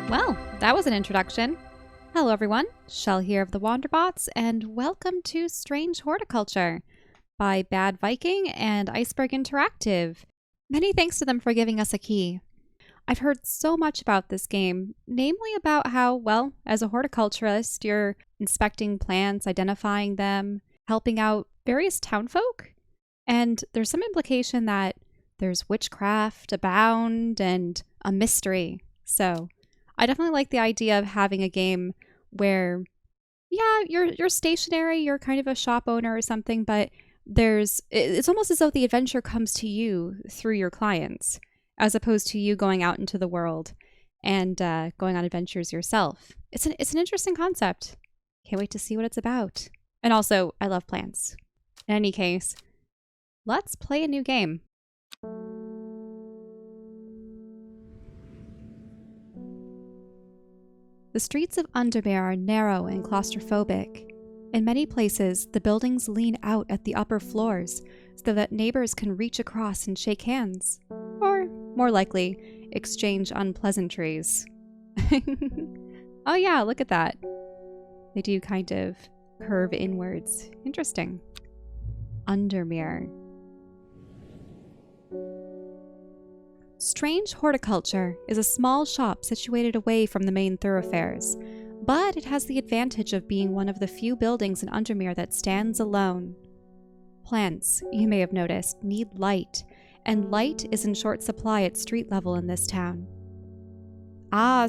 Well, that was an introduction. Hello everyone, Chelle here of the Wanderbots, and welcome to Strange Horticulture by Bad Viking and Iceberg Interactive. Many thanks to them for giving us a key. I've heard so much about this game, namely about how, well, as a horticulturist, you're inspecting plants, identifying them, helping out various townfolk, and there's some implication that there's witchcraft abound and a mystery. So I definitely like the idea of having a game where, yeah, you're stationary, you're kind of a shop owner or something, but it's almost as though the adventure comes to you through your clients, as opposed to you going out into the world and going on adventures yourself. It's an interesting concept. Can't wait to see what it's about. And also, I love plants. In any case, let's play a new game. The streets of Undermere are narrow and claustrophobic. In many places, the buildings lean out at the upper floors so that neighbors can reach across and shake hands. Or, more likely, exchange unpleasantries. Oh yeah, look at that. They do kind of curve inwards. Interesting. Undermere. Strange Horticulture is a small shop situated away from the main thoroughfares, but it has the advantage of being one of the few buildings in Undermere that stands alone. Plants, you may have noticed, need light, and light is in short supply at street level in this town.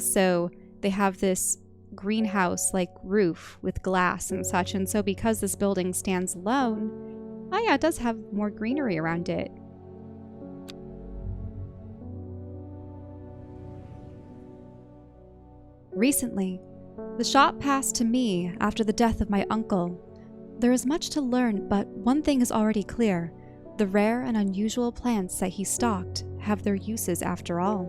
So they have this greenhouse-like roof with glass and such, and so because this building stands alone, it does have more greenery around it. Recently, the shop passed to me after the death of my uncle. There is much to learn, but one thing is already clear. The rare and unusual plants that he stocked have their uses after all.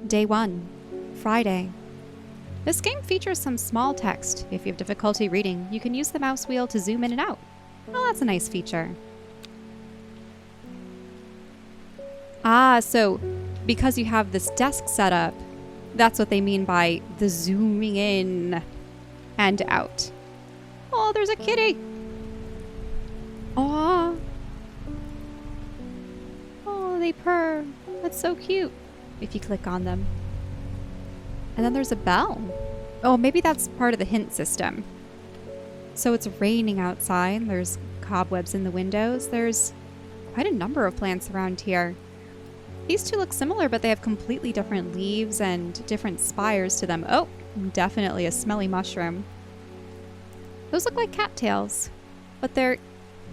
Day 1, Friday. This game features some small text. If you have difficulty reading, you can use the mouse wheel to zoom in and out. Oh, that's a nice feature. So because you have this desk set up, that's what they mean by the zooming in and out. Oh, there's a kitty. Aw. Oh, they purr. That's so cute. If you click on them. And then there's a bell. Oh, maybe that's part of the hint system. So it's raining outside. There's cobwebs in the windows. There's quite a number of plants around here. These two look similar, but they have completely different leaves and different spires to them. Oh, definitely a smelly mushroom. Those look like cattails, but they're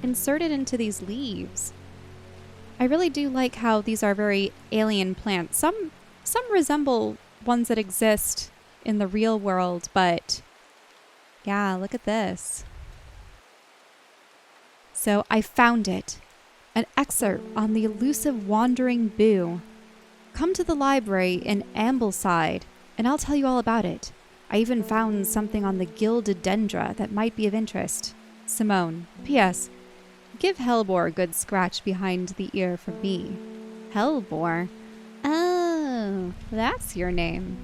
inserted into these leaves. I really do like how these are very alien plants. Some resemble ones that exist in the real world, but yeah, look at this. So I found it. An excerpt on the elusive wandering boo. Come to the library in Ambleside, and I'll tell you all about it. I even found something on the gilded dendra that might be of interest. Simone. P.S. Give Hellbore a good scratch behind the ear for me. Hellbore? Oh, that's your name.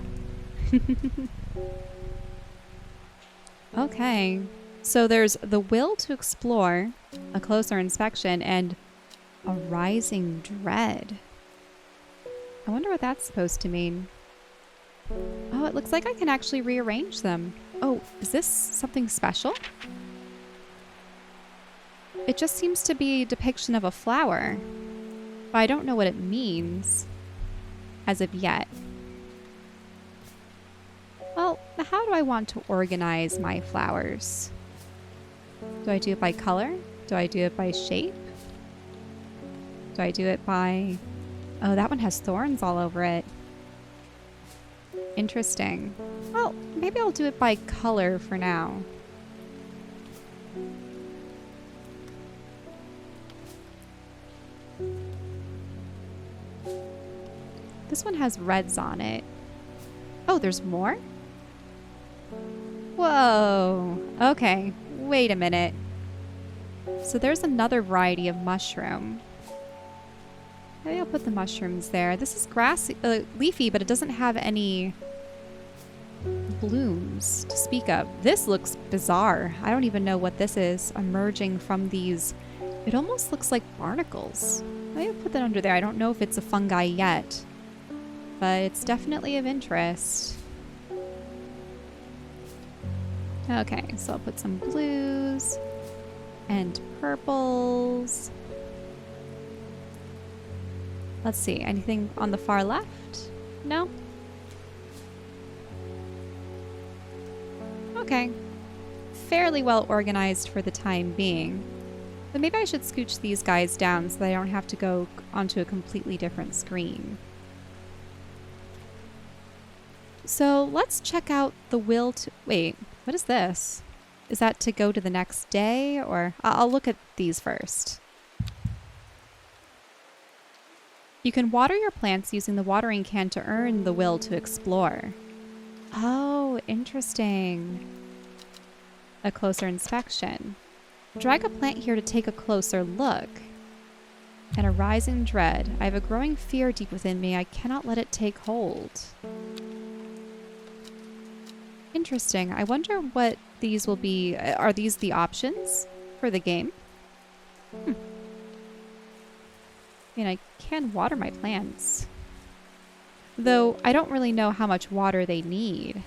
Okay. So there's the will to explore, a closer inspection, and a rising dread. I wonder what that's supposed to mean. Oh, it looks like I can actually rearrange them. Oh, is this something special? It just seems to be a depiction of a flower, but I don't know what it means as of yet. Well, how do I want to organize my flowers? Do I do it by color? Do I do it by shape? Do I do it by... Oh, that one has thorns all over it. Interesting. Well, maybe I'll do it by color for now. This one has reds on it. Oh, there's more? Whoa. Okay, wait a minute. So there's another variety of mushroom. Maybe I'll put the mushrooms there. This is grassy, leafy, but it doesn't have any blooms to speak of. This looks bizarre. I don't even know what this is emerging from these. It almost looks like barnacles. Maybe I'll put that under there. I don't know if it's a fungi yet, but it's definitely of interest. Okay, so I'll put some blues and purples. Let's see, anything on the far left? No? Okay. Fairly well organized for the time being. But maybe I should scooch these guys down so that I don't have to go onto a completely different screen. So let's check out the will to... Wait, what is this? Is that to go to the next day? Or I'll look at these first. You can water your plants using the watering can to earn the will to explore. Oh, interesting. A closer inspection. Drag a plant here to take a closer look. And a rising dread. I have a growing fear deep within me. I cannot let it take hold. Interesting. I wonder what these will be. Are these the options for the game? And I can water my plants. Though I don't really know how much water they need.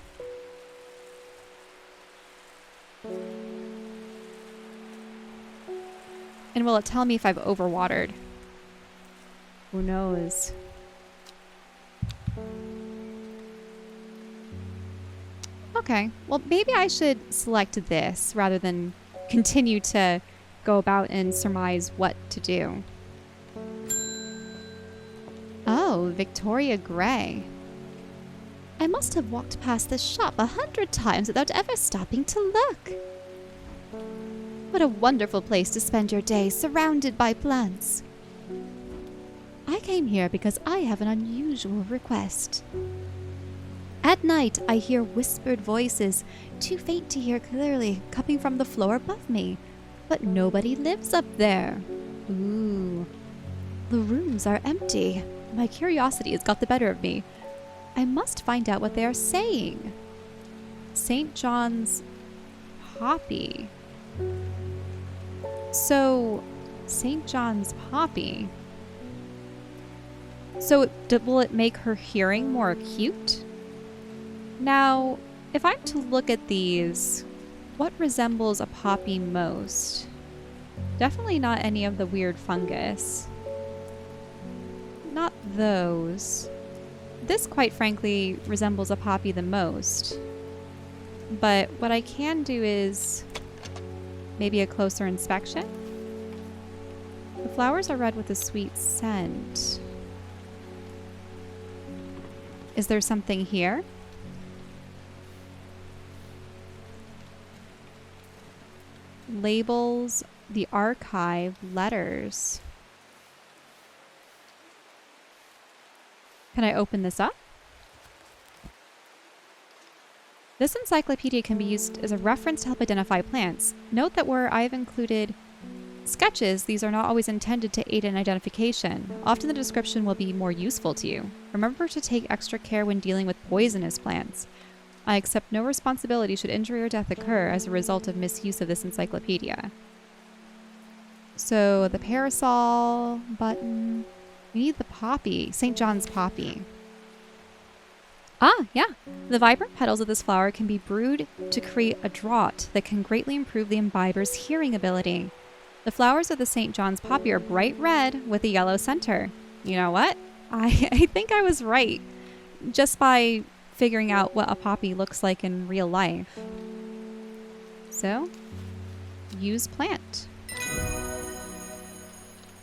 And will it tell me if I've overwatered? Who knows? Okay, well maybe I should select this rather than continue to go about and surmise what to do. Oh, Victoria Gray. I must have walked past this shop 100 times without ever stopping to look. What a wonderful place to spend your day, surrounded by plants. I came here because I have an unusual request. At night, I hear whispered voices, too faint to hear clearly, coming from the floor above me. But nobody lives up there. Ooh. The rooms are empty. My curiosity has got the better of me. I must find out what they are saying. St. John's Poppy. So, St. John's Poppy. So, will it make her hearing more acute? Now, if I'm to look at these, what resembles a poppy most? Definitely not any of the weird fungus. Not those. This, quite frankly, resembles a poppy the most. But what I can do is maybe a closer inspection. The flowers are red with a sweet scent. Is there something here? Labels, the archive, letters. Can I open this up? This encyclopedia can be used as a reference to help identify plants. Note that where I've included sketches, these are not always intended to aid in identification. Often the description will be more useful to you. Remember to take extra care when dealing with poisonous plants. I accept no responsibility should injury or death occur as a result of misuse of this encyclopedia. So the parasol button. We need the poppy, St. John's Poppy. Ah, yeah. The vibrant petals of this flower can be brewed to create a draught that can greatly improve the imbiber's hearing ability. The flowers of the St. John's Poppy are bright red with a yellow center. You know what? I think I was right. Just by figuring out what a poppy looks like in real life. So, use plant.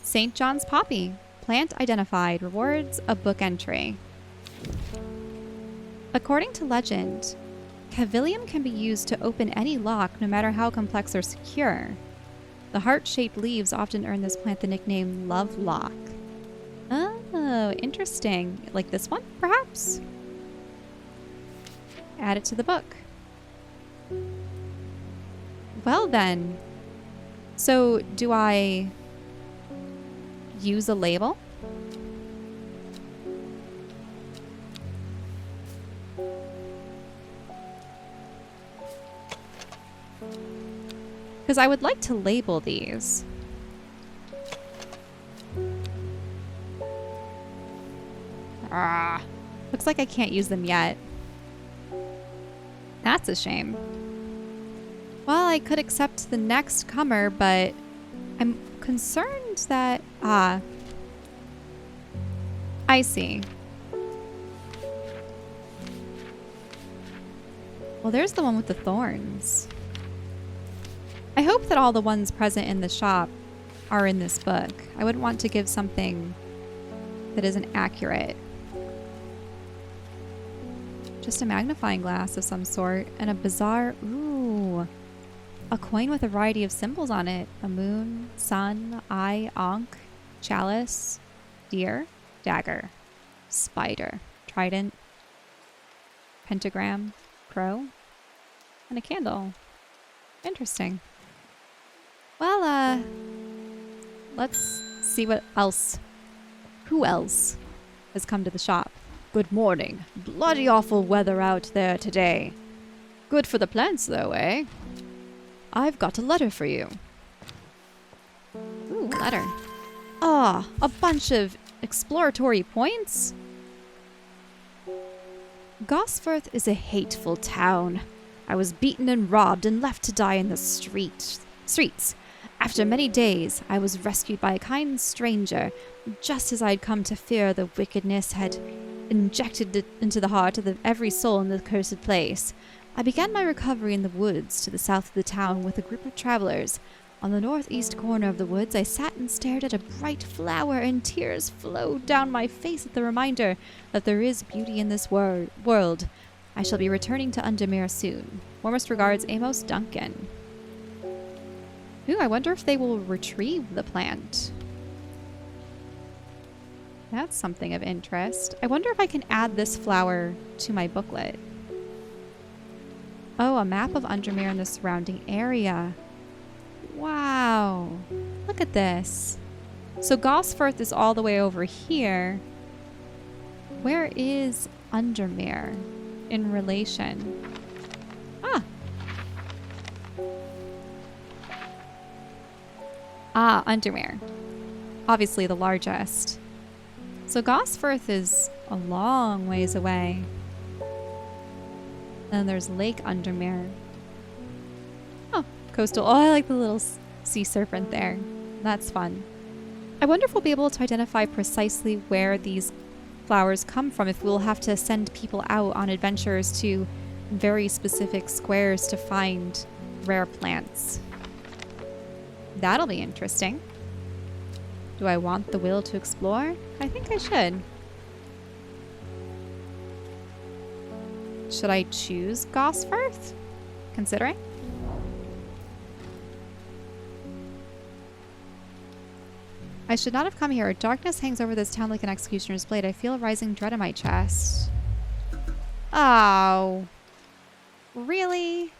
St. John's Poppy. Plant identified. Rewards a book entry. According to legend, Cavilium can be used to open any lock, no matter how complex or secure. The heart-shaped leaves often earn this plant the nickname Love Lock. Oh, interesting. Like this one, perhaps? Add it to the book. Well then. So, do I use a label? Because I would like to label these. Looks like I can't use them yet. That's a shame. Well, I could accept the next comer, but I'm concerned that... I see. Well, there's the one with the thorns. I hope that all the ones present in the shop are in this book. I wouldn't want to give something that isn't accurate. Just a magnifying glass of some sort and a bizarre... Ooh. A coin with a variety of symbols on it. A moon, sun, eye, ankh, chalice, deer, dagger, spider, trident, pentagram, crow, and a candle. Interesting. Well, let's see what else. Who else has come to the shop? Good morning. Bloody awful weather out there today. Good for the plants, though, eh? I've got a letter for you. Ooh, letter. Ah, a bunch of exploratory points? Gosforth is a hateful town. I was beaten and robbed and left to die in the streets. After many days, I was rescued by a kind stranger, just as I'd come to fear the wickedness had injected it into the heart of every soul in the cursed place. I began my recovery in the woods to the south of the town with a group of travelers. On the northeast corner of the woods, I sat and stared at a bright flower, and tears flowed down my face at the reminder that there is beauty in this world. I shall be returning to Undermere soon. Warmest regards, Amos Duncan. Ooh, I wonder if they will retrieve the plant. That's something of interest. I wonder if I can add this flower to my booklet. Oh, a map of Undermere and the surrounding area. Wow. Look at this. So Gosforth is all the way over here. Where is Undermere in relation? Undermere. Obviously the largest. So Gosforth is a long ways away. And then there's Lake Undermere. Oh, coastal. Oh, I like the little sea serpent there. That's fun. I wonder if we'll be able to identify precisely where these flowers come from, if we'll have to send people out on adventures to very specific squares to find rare plants. That'll be interesting. Do I want the will to explore? I think I should. Should I choose Gosforth? Considering? I should not have come here. Darkness hangs over this town like an executioner's blade. I feel a rising dread in my chest. Oh. Really?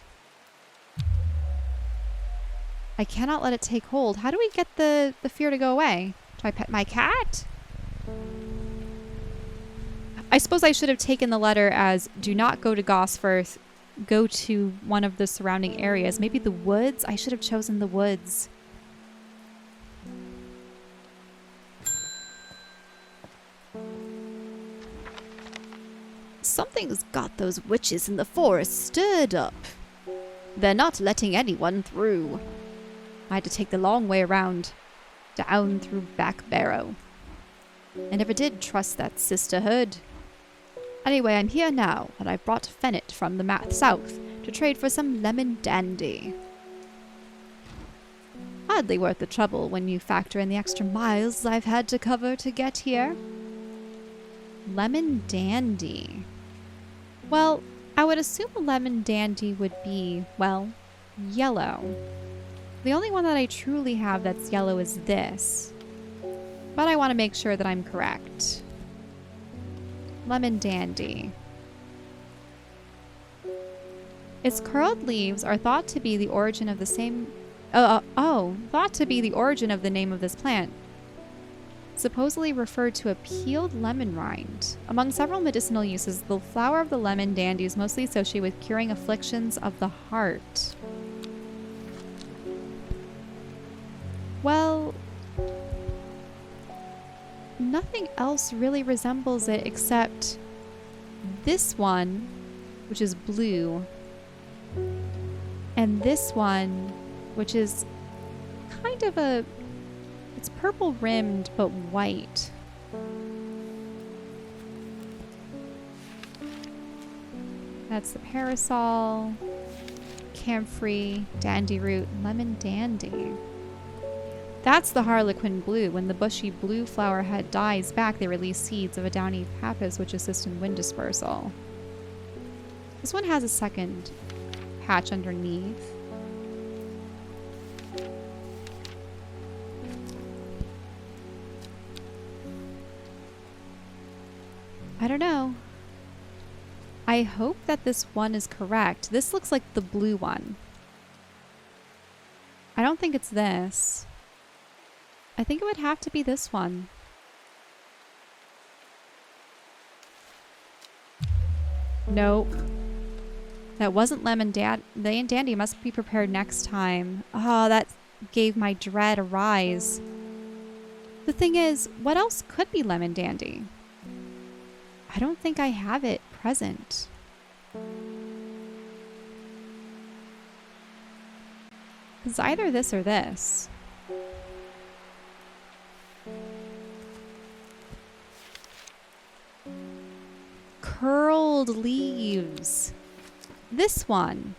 I cannot let it take hold. How do we get the fear to go away? Do I pet my cat? I suppose I should have taken the letter as do not go to Gosforth. Go to one of the surrounding areas. Maybe the woods? I should have chosen the woods. Something's got those witches in the forest stirred up. They're not letting anyone through. I had to take the long way around, down through Back Barrow. I never did trust that sisterhood. Anyway, I'm here now, and I brought Fennett from the south to trade for some lemon dandy. Hardly worth the trouble when you factor in the extra miles I've had to cover to get here. Lemon dandy. Well, I would assume a lemon dandy would be, well, yellow. The only one that I truly have that's yellow is this. But I want to make sure that I'm correct. Lemon dandy. Its curled leaves are thought to be the origin of the same... thought to be the origin of the name of this plant. Supposedly referred to a peeled lemon rind. Among several medicinal uses, the flower of the lemon dandy is mostly associated with curing afflictions of the heart. nothing else really resembles it except this one, which is blue, and this one, which is kind of it's purple rimmed but white. That's the parasol, camphor, dandy root, lemon dandy. That's the harlequin blue. When the bushy blue flower head dies back, they release seeds of a downy pappus which assist in wind dispersal. This one has a second patch underneath. I don't know. I hope that this one is correct. This looks like the blue one. I don't think it's this. I think it would have to be this one. Nope. That wasn't lemon dandy. Must be prepared next time. Oh, that gave my dread a rise. The thing is, what else could be lemon dandy? I don't think I have it present. It's either this or this. Curled leaves. This one.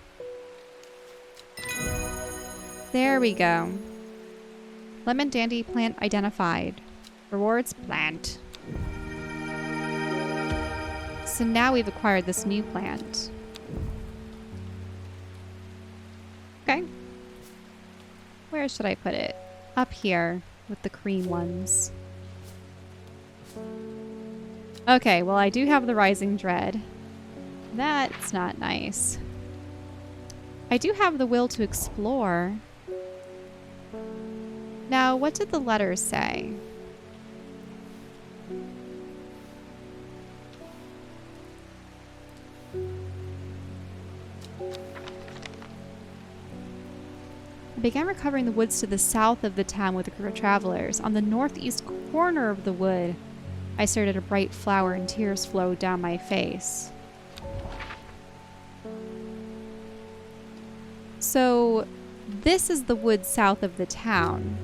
There we go. Lemon dandy plant identified. Rewards plant. So now we've acquired this new plant. Okay. Where should I put it? Up here with the cream ones. Okay, well I do have the rising dread. That's not nice. I do have the will to explore. Now, what did the letters say? I began recovering the woods to the south of the town with a group of travelers. On the northeast corner of the wood, I stared at a bright flower and tears flowed down my face. So, this is the wood south of the town.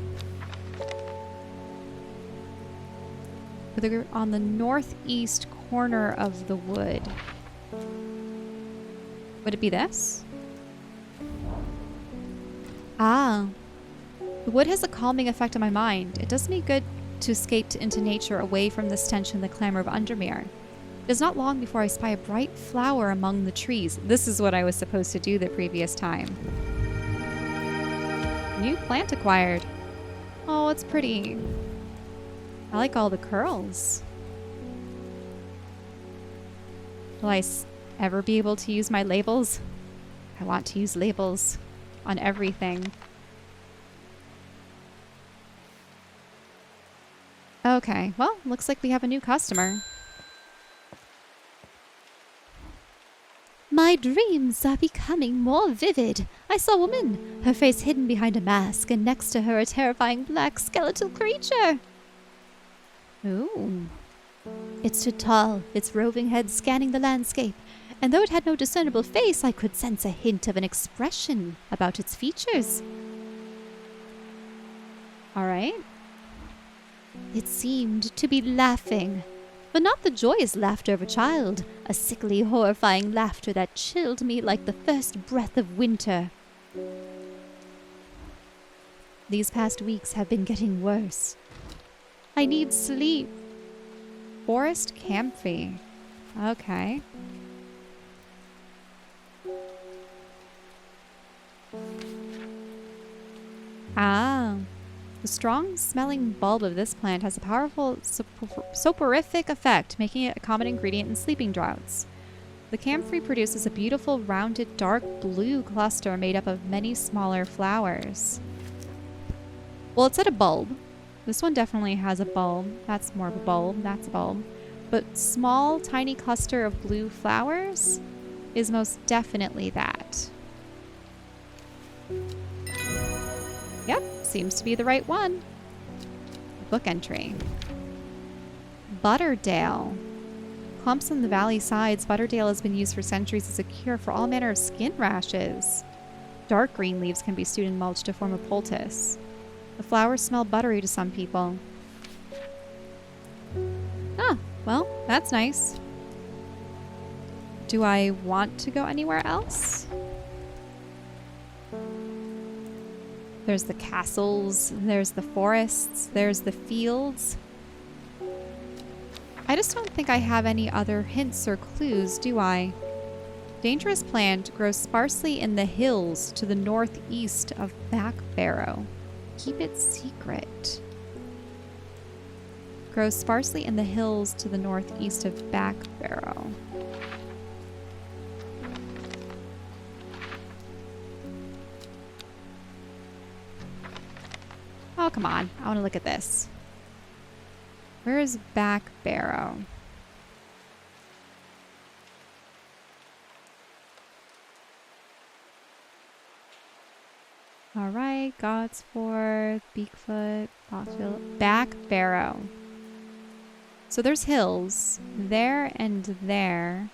On the northeast corner of the wood. Would it be this? Ah. The wood has a calming effect on my mind. It does me good to escape into nature away from the stench and the clamor of Undermere. It is not long before I spy a bright flower among the trees. This is what I was supposed to do the previous time. New plant acquired. Oh, it's pretty. I like all the curls. Will I ever be able to use my labels? I want to use labels on everything. Okay, well, looks like we have a new customer. My dreams are becoming more vivid. I saw a woman, her face hidden behind a mask, and next to her a terrifying black skeletal creature. Ooh. It stood tall, its roving head scanning the landscape, and though it had no discernible face, I could sense a hint of an expression about its features. All right. It seemed to be laughing, but not the joyous laughter of a child, a sickly, horrifying laughter that chilled me like the first breath of winter. These past weeks have been getting worse. I need sleep. Forest camphor. Okay. Ah. The strong-smelling bulb of this plant has a powerful soporific effect, making it a common ingredient in sleeping draughts. The camphor produces a beautiful, rounded, dark blue cluster made up of many smaller flowers. Well, it said a bulb. This one definitely has a bulb. That's more of a bulb. That's a bulb. But small, tiny cluster of blue flowers is most definitely that. Yep, seems to be the right one. Book entry. Butterdale. Clumps on the valley sides, Butterdale has been used for centuries as a cure for all manner of skin rashes. Dark green leaves can be stewed in mulch to form a poultice. The flowers smell buttery to some people. Ah, well, that's nice. Do I want to go anywhere else? There's the castles, there's the forests, there's the fields. I just don't think I have any other hints or clues, do I? Dangerous plant grows sparsely in the hills to the northeast of Backbarrow. Keep it secret. Grows sparsely in the hills to the northeast of Backbarrow. Oh, come on. I want to look at this. Where is Backbarrow? Alright, Godsford, Beakfoot, Boxville, Backbarrow. So there's hills there and there.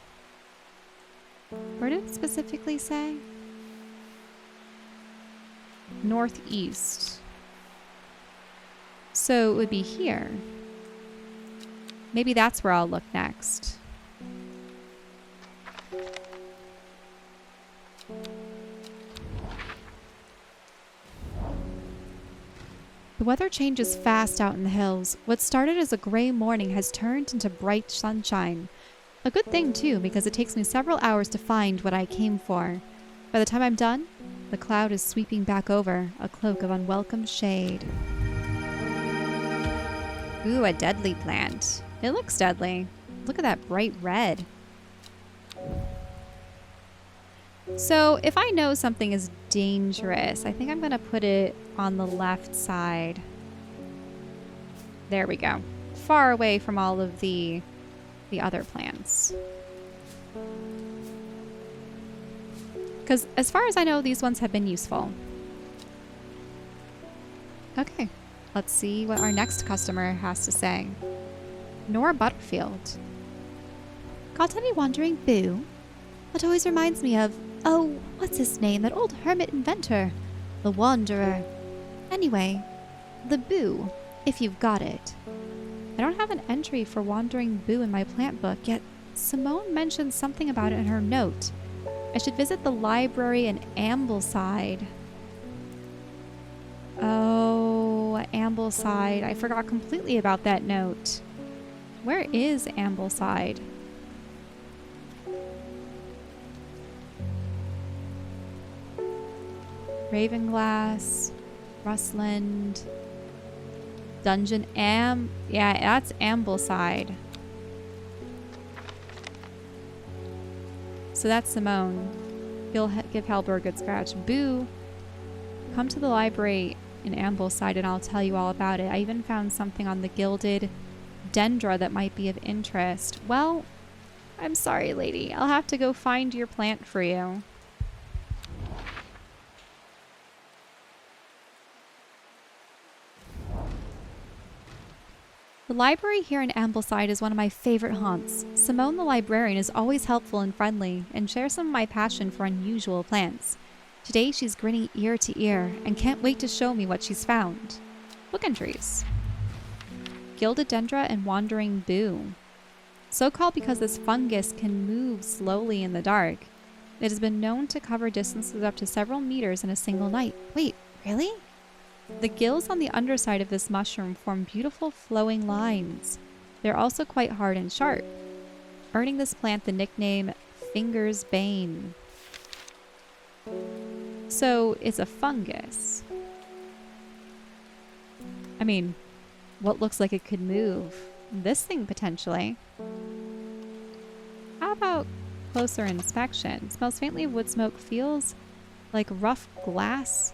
Where did it specifically say? Northeast. So it would be here. Maybe that's where I'll look next. The weather changes fast out in the hills. What started as a gray morning has turned into bright sunshine. A good thing too, because it takes me several hours to find what I came for. By the time I'm done, the cloud is sweeping back over, a cloak of unwelcome shade. Ooh, a deadly plant. It looks deadly. Look at that bright red. So if I know something is dangerous, I think I'm going to put it on the left side. There we go. Far away from all of the other plants. Because as far as I know, these ones have been useful. Okay, let's see what our next customer has to say. Nora Butterfield. Got any wandering boo? That always reminds me of, oh, what's his name? That old hermit inventor. The Wanderer. Anyway, the boo, if you've got it. I don't have an entry for Wandering Boo in my plant book, yet Simone mentioned something about it in her note. I should visit the library in Ambleside. Oh, Ambleside. I forgot completely about that note. Where is Ambleside? Ravenglass, Rustland, Dungeon yeah, that's Ambleside. So that's Simone. He'll give Halber a good scratch. Boo, come to the library in Ambleside and I'll tell you all about it. I even found something on the gilded dendra that might be of interest. Well, I'm sorry, lady. I'll have to go find your plant for you. The library here in Ambleside is one of my favorite haunts. Simone the librarian is always helpful and friendly and shares some of my passion for unusual plants. Today she's grinning ear to ear and can't wait to show me what she's found. Book entries. Gilded Dendra and Wandering Boo. So called because this fungus can move slowly in the dark. It has been known to cover distances up to several meters in a single night. Wait, really? The gills on the underside of this mushroom form beautiful flowing lines. They're also quite hard and sharp, earning this plant the nickname Finger's Bane. So it's a fungus. I mean, what looks like it could move? This thing potentially. How about closer inspection? Smells faintly of wood smoke, feels like rough glass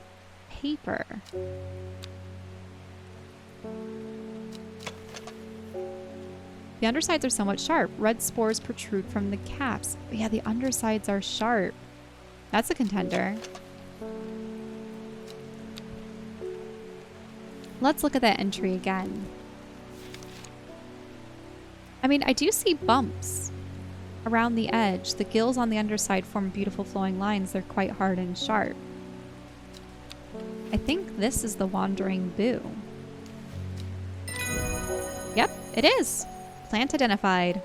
paper. The undersides are somewhat sharp. Red spores protrude from the caps. But yeah, the undersides are sharp. That's a contender. Let's look at that entry again. I mean, I do see bumps around the edge. The gills on the underside form beautiful flowing lines. They're quite hard and sharp. I think this is the Wandering Boo. Yep, it is. Plant identified.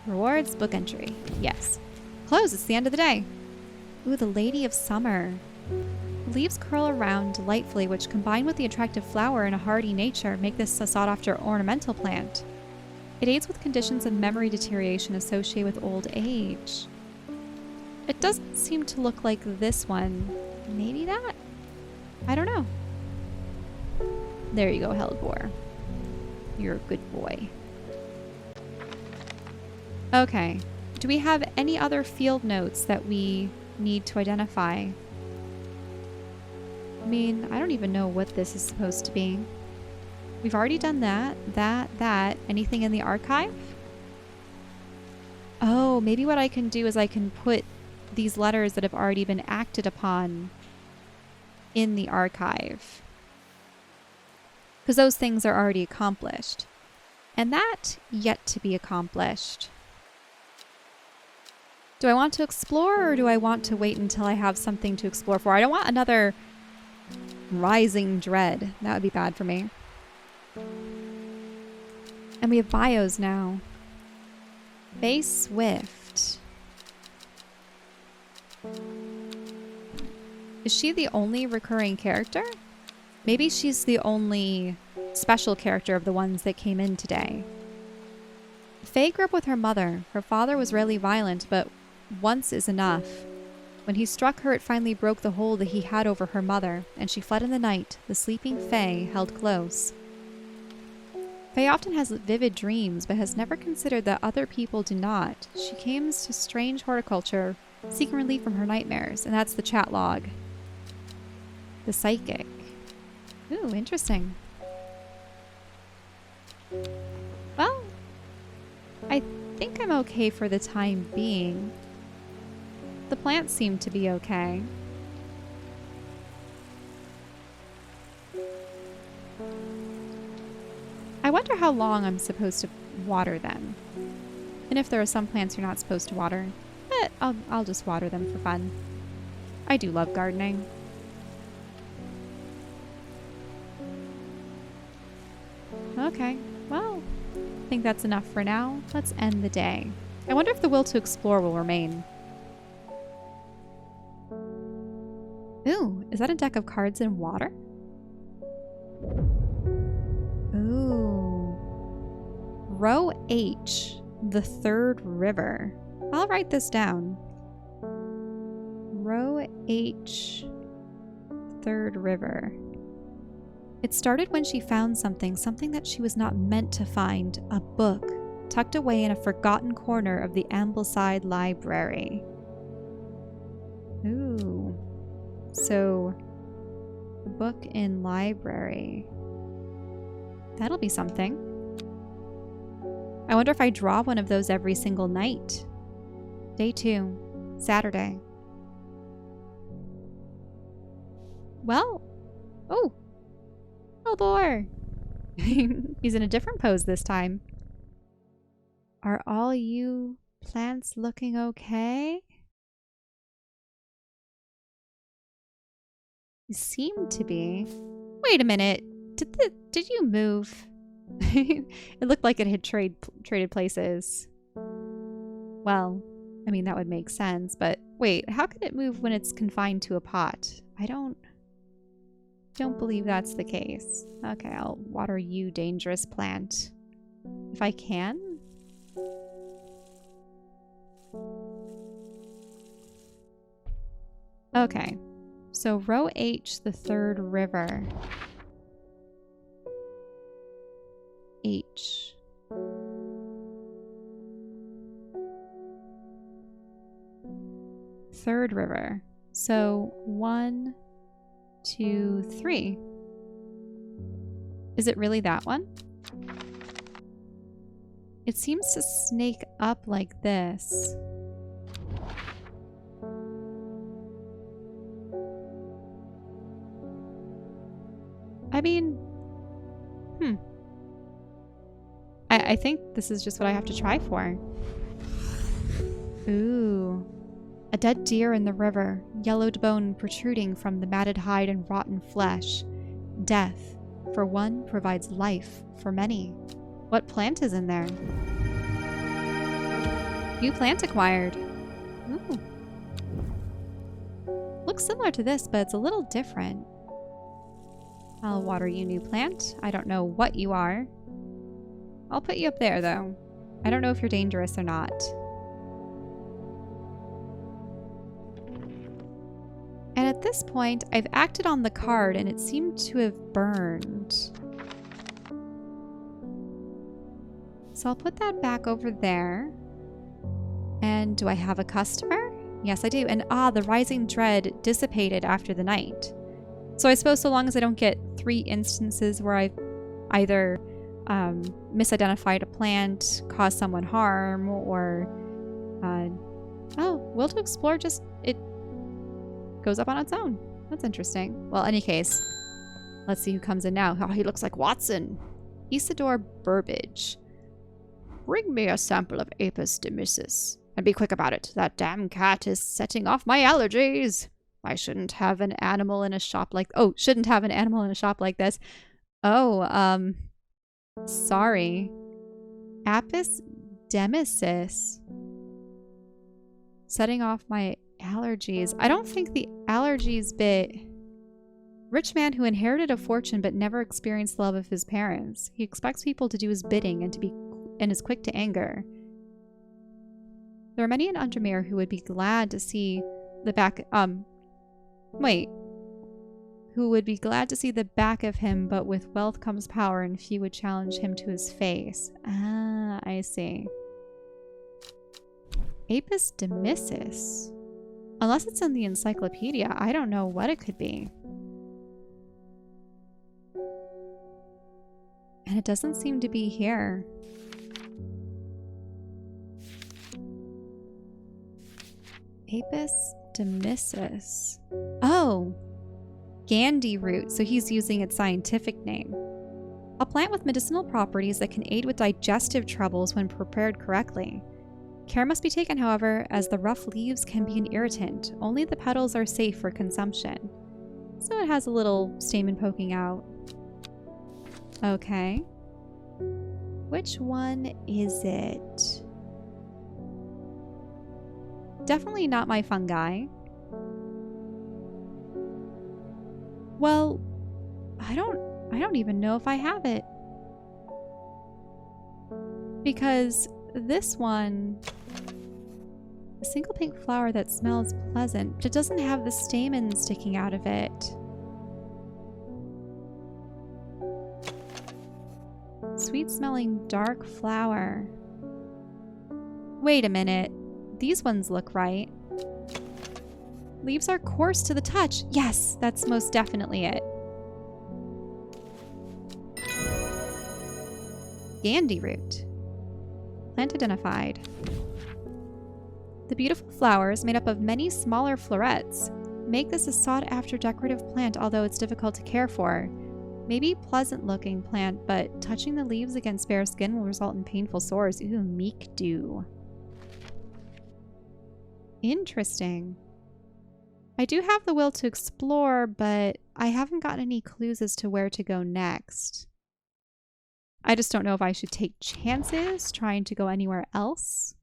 Rewards, book entry. Yes. Close, it's the end of the day. Ooh, the Lady of Summer. Leaves curl around delightfully, which combined with the attractive flower and a hardy nature make this a sought-after ornamental plant. It aids with conditions of memory deterioration associated with old age. It doesn't seem to look like this one. Maybe that? I don't know. There you go, Hellebore. You're a good boy. Okay. Do we have any other field notes that we need to identify? I mean, I don't even know what this is supposed to be. We've already done that. Anything in the archive? Oh, maybe what I can do is I can put these letters that have already been acted upon in the archive. Because those things are already accomplished. And that yet to be accomplished. Do I want to explore or do I want to wait until I have something to explore for? I don't want another Rising Dread. That would be bad for me. And we have bios now. Faye Swift. Is she the only recurring character? Maybe she's the only special character of the ones that came in today. Faye grew up with her mother. Her father was rarely violent, but once is enough. When he struck her, it finally broke the hold that he had over her mother, and she fled in the night, the sleeping Faye held close. Faye often has vivid dreams, but has never considered that other people do not. She came to strange horticulture, seeking relief from her nightmares, and that's the chat log. The psychic. Ooh, interesting. Well, I think I'm okay for the time being. The plants seem to be okay. I wonder how long I'm supposed to water them. And if there are some plants you're not supposed to water, but I'll just water them for fun. I do love gardening. Okay, well, I think that's enough for now. Let's end the day. I wonder if the will to explore will remain. Ooh, is that a deck of cards in water? Ooh. Row H, the third river. I'll write this down. Row H, third river. It started when she found something that she was not meant to find, a book, tucked away in a forgotten corner of the Ambleside Library. Ooh. So, a book in library. That'll be something. I wonder if I draw one of those every single night. Day 2, Saturday. Well, oh, boy. He's in a different pose this time. Are all you plants looking okay? You seem to be. Wait a minute. Did you move? It looked like it had traded places. Well, I mean, that would make sense, but wait, how could it move when it's confined to a pot? I don't believe that's the case. Okay, I'll water you, dangerous plant. If I can. Okay. So row H, the third river. H. Third river. So 1, 2, 3. Is it really that one? It seems to snake up like this. I mean, I think this is just what I have to try for. Ooh. A dead deer in the river, yellowed bone protruding from the matted hide and rotten flesh. Death, for one, provides life for many. What plant is in there? New plant acquired. Ooh. Looks similar to this, but it's a little different. I'll water you, new plant. I don't know what you are. I'll put you up there, though. I don't know if you're dangerous or not. And at this point, I've acted on the card and it seemed to have burned. So I'll put that back over there. And do I have a customer? Yes, I do. And the rising dread dissipated after the night. So I suppose so long as I don't get 3 instances where I've either misidentified a plant, caused someone harm, or will to explore just it goes up on its own. That's interesting. Well, in any case, let's see who comes in now. Oh, he looks like Watson. Isidore Burbage. Bring me a sample of Apis demyssis. And be quick about it. That damn cat is setting off my allergies. I shouldn't have an animal in a shop like... Oh, shouldn't have an animal in a shop like this. Oh, sorry. Apis demyssis. Setting off my allergies. I don't think the allergies bit... Rich man who inherited a fortune but never experienced the love of his parents. He expects people to do his bidding and is quick to anger. There are many in Undermere who would be glad to see the back... Who would be glad to see the back of him, but with wealth comes power, and few would challenge him to his face. Ah, I see. Apis demyssis. Unless it's in the encyclopedia, I don't know what it could be. And it doesn't seem to be here. Apis demyssis. Oh, Gandhi root, so he's using its scientific name. A plant with medicinal properties that can aid with digestive troubles when prepared correctly. Care must be taken, however, as the rough leaves can be an irritant. Only the petals are safe for consumption. So it has a little stamen poking out. Okay. Which one is it? Definitely not my fungi. Well, I don't even know if I have it. Because this one, a single pink flower that smells pleasant, but it doesn't have the stamen sticking out of it. Sweet smelling dark flower. Wait a minute. These ones look right. Leaves are coarse to the touch. Yes, that's most definitely it. Gandhi root. Plant identified. The beautiful flowers, made up of many smaller florets, make this a sought-after decorative plant, although it's difficult to care for. Maybe pleasant-looking plant, but touching the leaves against bare skin will result in painful sores. Ooh, meek dew. Interesting. I do have the will to explore, but I haven't gotten any clues as to where to go next. I just don't know if I should take chances trying to go anywhere else.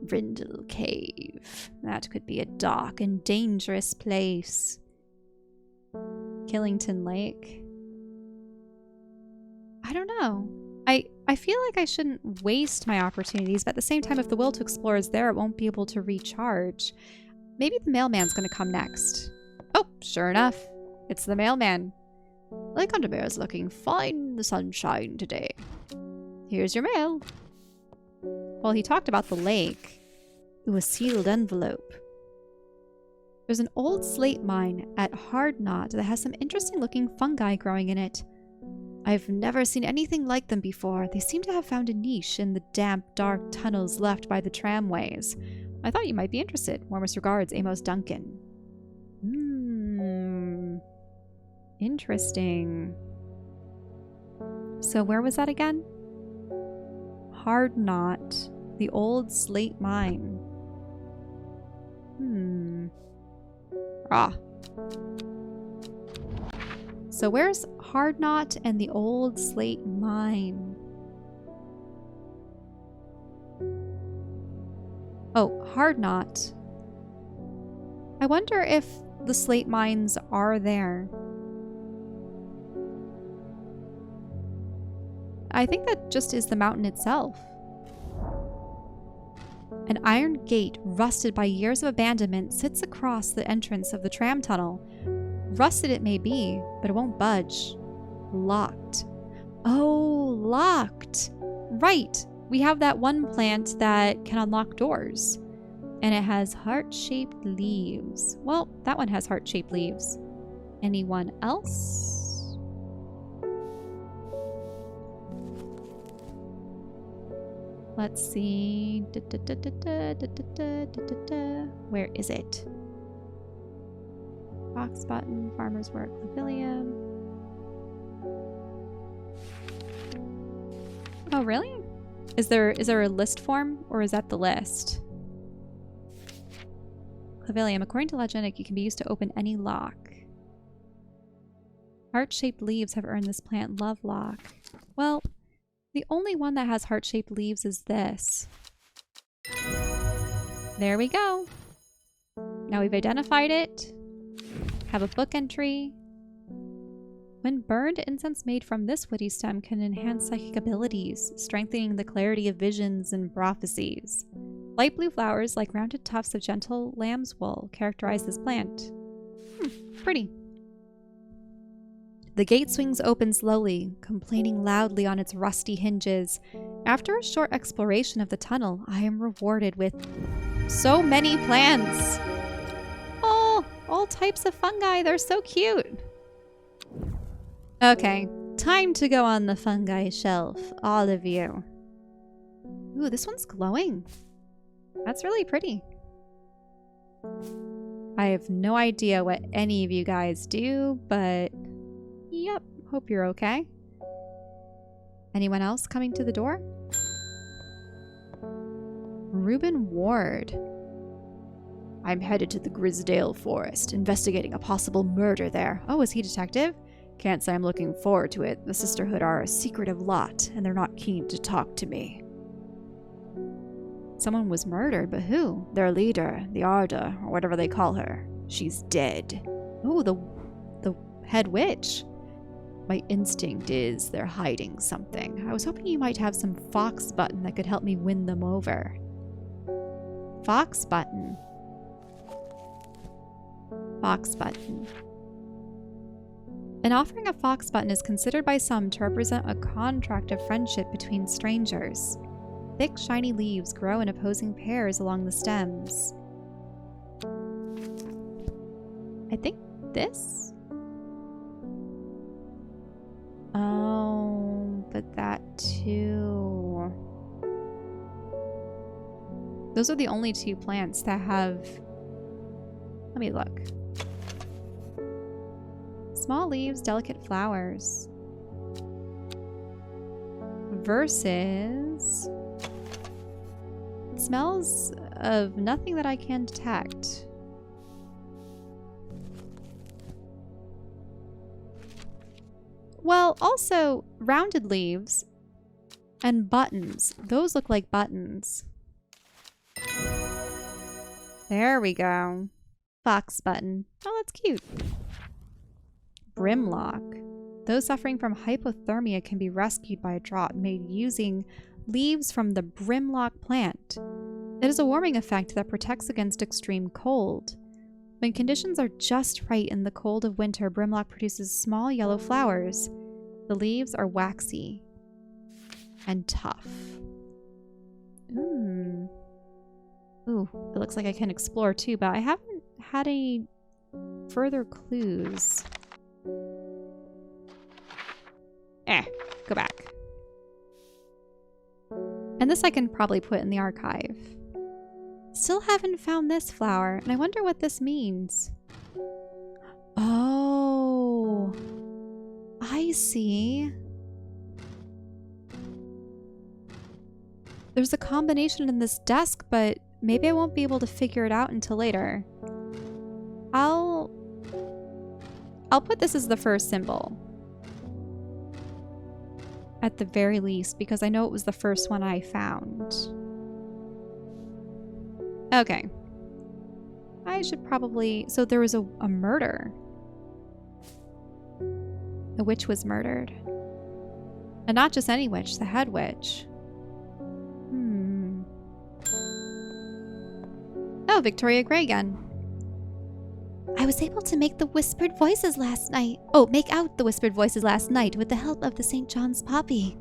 Rindle Cave. That could be a dark and dangerous place. Killington Lake. I don't know. I feel like I shouldn't waste my opportunities, but at the same time, if the will to explore is there, it won't be able to recharge. Maybe the mailman's going to come next. Oh, sure enough. It's the mailman. Lake Undermere is looking fine in the sunshine today. Here's your mail. Well, he talked about the lake. Ooh, a sealed envelope. There's an old slate mine at Hard Knot that has some interesting looking fungi growing in it. I've never seen anything like them before. They seem to have found a niche in the damp, dark tunnels left by the tramways. I thought you might be interested. Warmest regards, Amos Duncan. Interesting. So where was that again? Hard Knot, the old slate mine. So where's Hard Knot and the old slate mine? Oh, Hard Knot. I wonder if the slate mines are there. I think that just is the mountain itself. An iron gate, rusted by years of abandonment, sits across the entrance of the tram tunnel. Rusted it may be, but it won't budge. Locked. Oh, locked. Right. We have that one plant that can unlock doors. And it has heart-shaped leaves. Well, that one has heart-shaped leaves. Anyone else? Let's see. Where is it? Box button, farmer's work, pavilion. Oh, really? Is there a list form, or is that the list? Clavilium. According to legend, it can be used to open any lock. Heart-shaped leaves have earned this plant love lock. Well, the only one that has heart-shaped leaves is this. There we go. Now we've identified it. Have a book entry. When burned, incense made from this woody stem can enhance psychic abilities, strengthening the clarity of visions and prophecies. Light blue flowers, like rounded tufts of gentle lamb's wool, characterize this plant. Pretty. The gate swings open slowly, complaining loudly on its rusty hinges. After a short exploration of the tunnel, I am rewarded with so many plants. Oh, all types of fungi. They're so cute. Okay, time to go on the fungi shelf, all of you. Ooh, this one's glowing. That's really pretty. I have no idea what any of you guys do, but yep, hope you're okay. Anyone else coming to the door? Reuben Ward. I'm headed to the Grisdale Forest, investigating a possible murder there. Oh, is he a detective? Can't say I'm looking forward to it. The Sisterhood are a secretive lot, and they're not keen to talk to me. Someone was murdered, but who? Their leader, the Arda, or whatever they call her. She's dead. Oh, the head witch. My instinct is they're hiding something. I was hoping you might have some fox button that could help me win them over. Fox button. Fox button. An offering of fox button is considered by some to represent a contract of friendship between strangers. Thick, shiny leaves grow in opposing pairs along the stems. I think this? Oh, but that too. Those are the only two plants that have... Let me look. Small leaves, delicate flowers. Versus... It smells of nothing that I can detect. Well, also, rounded leaves and buttons. Those look like buttons. There we go. Fox button. Oh, that's cute. Brimlock. Those suffering from hypothermia can be rescued by a draught made using leaves from the brimlock plant. It has a warming effect that protects against extreme cold. When conditions are just right in the cold of winter, brimlock produces small yellow flowers. The leaves are waxy and tough. Ooh, it looks like I can explore too, but I haven't had any further clues. Go back. And this I can probably put in the archive. Still haven't found this flower, and I wonder what this means. Oh, I see. There's a combination in this desk, but maybe I won't be able to figure it out until later. I'll put this as the first symbol. At the very least, because I know it was the first one I found. Okay. I should probably... So there was a murder. A witch was murdered. And not just any witch, the head witch. Oh, Victoria Gray again. I was able to make the whispered voices last night. Oh, make out the whispered voices last night with the help of the St. John's poppy.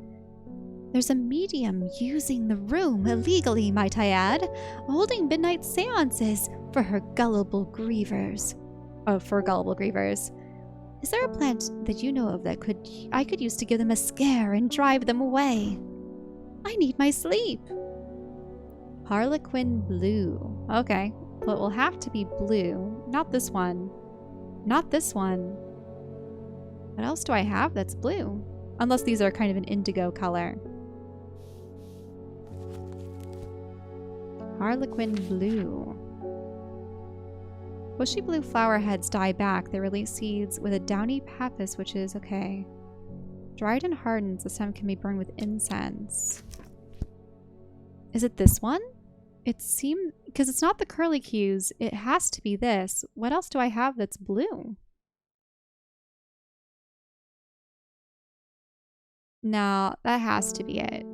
There's a medium using the room, illegally, might I add, holding midnight seances for her gullible grievers. Oh, for gullible grievers. Is there a plant that you know of that I could use to give them a scare and drive them away? I need my sleep. Harlequin blue. Okay. Well, it will have to be blue. Not this one. Not this one. What else do I have that's blue? Unless these are kind of an indigo color. Harlequin blue. Bushy blue flower heads die back. They release seeds with a downy pappus, which is okay. Dried and hardened, the stem can be burned with incense. Is it this one? It seems... Because it's not the curlicues, it has to be this. What else do I have that's blue? No, that has to be it.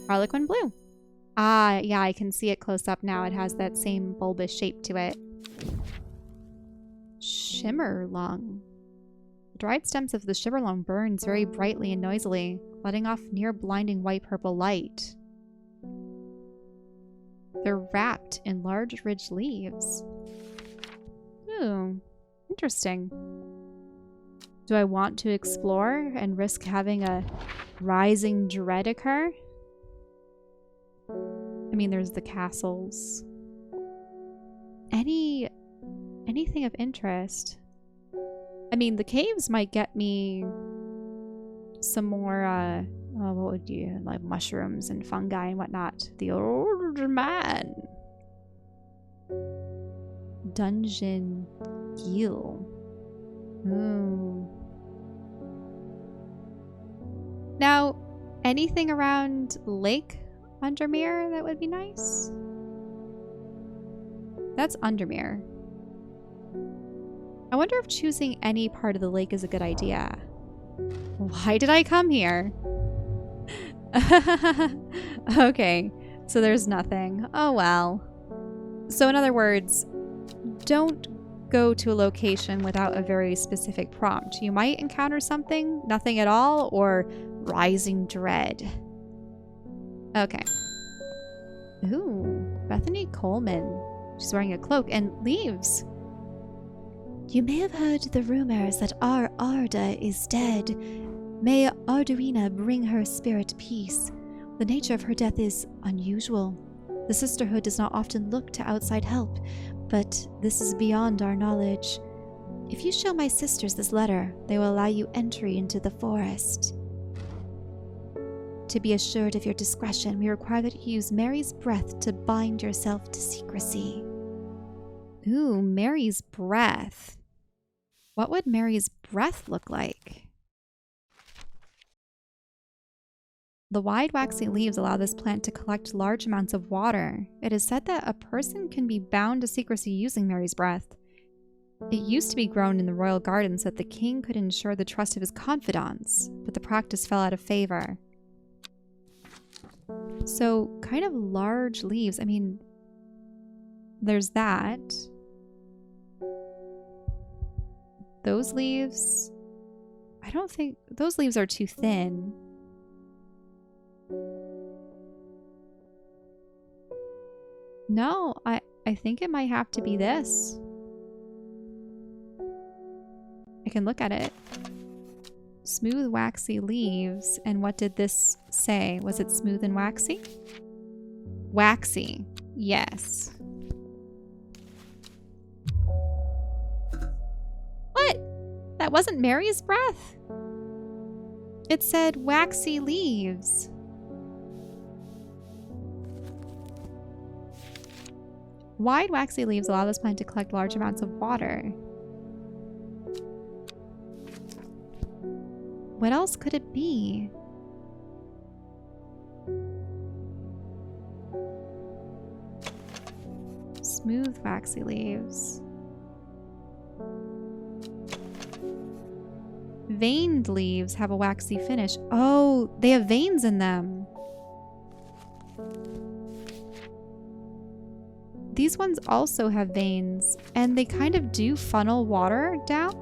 Harlequin blue. Ah, yeah, I can see it close up now. It has that same bulbous shape to it. Shimmer lung. The dried stems of the shimmer lung burns very brightly and noisily, letting off near blinding white purple light. They're wrapped in large ridged leaves. Ooh, interesting. Do I want to explore and risk having a rising dread occur? I mean, there's the castles. Anything of interest? I mean, the caves might get me some more, what would you, like mushrooms and fungi and whatnot. The old man. Dungeon Gill. Ooh. Now, anything around Lake Undermere that would be nice? That's Undermere. I wonder if choosing any part of the lake is a good idea. Why did I come here? Okay, so there's nothing. Oh well. So in other words, don't go to a location without a very specific prompt. You might encounter something, nothing at all, or rising dread. Okay. Ooh, Bethany Coleman. She's wearing a cloak and leaves. You may have heard the rumors that our Arda is dead. May Arduina bring her spirit peace. The nature of her death is unusual. The sisterhood does not often look to outside help, but this is beyond our knowledge. If you show my sisters this letter, they will allow you entry into the forest. To be assured of your discretion, we require that you use Mary's breath to bind yourself to secrecy. Ooh, Mary's breath. What would Mary's breath look like? The wide waxy leaves allow this plant to collect large amounts of water. It is said that a person can be bound to secrecy using Mary's breath. It used to be grown in the royal gardens so that the king could ensure the trust of his confidants, but the practice fell out of favor. So, kind of large leaves. I mean, there's that. Those leaves, I don't think, those leaves are too thin. No, I think it might have to be this. I can look at it. Smooth, waxy leaves. And what did this say? Was it smooth and waxy? Waxy. Yes. What? That wasn't Mary's breath? It said waxy leaves. Wide waxy leaves allow this plant to collect large amounts of water. What else could it be? Smooth waxy leaves. Veined leaves have a waxy finish. Oh, they have veins in them. These ones also have veins, and they kind of do funnel water down.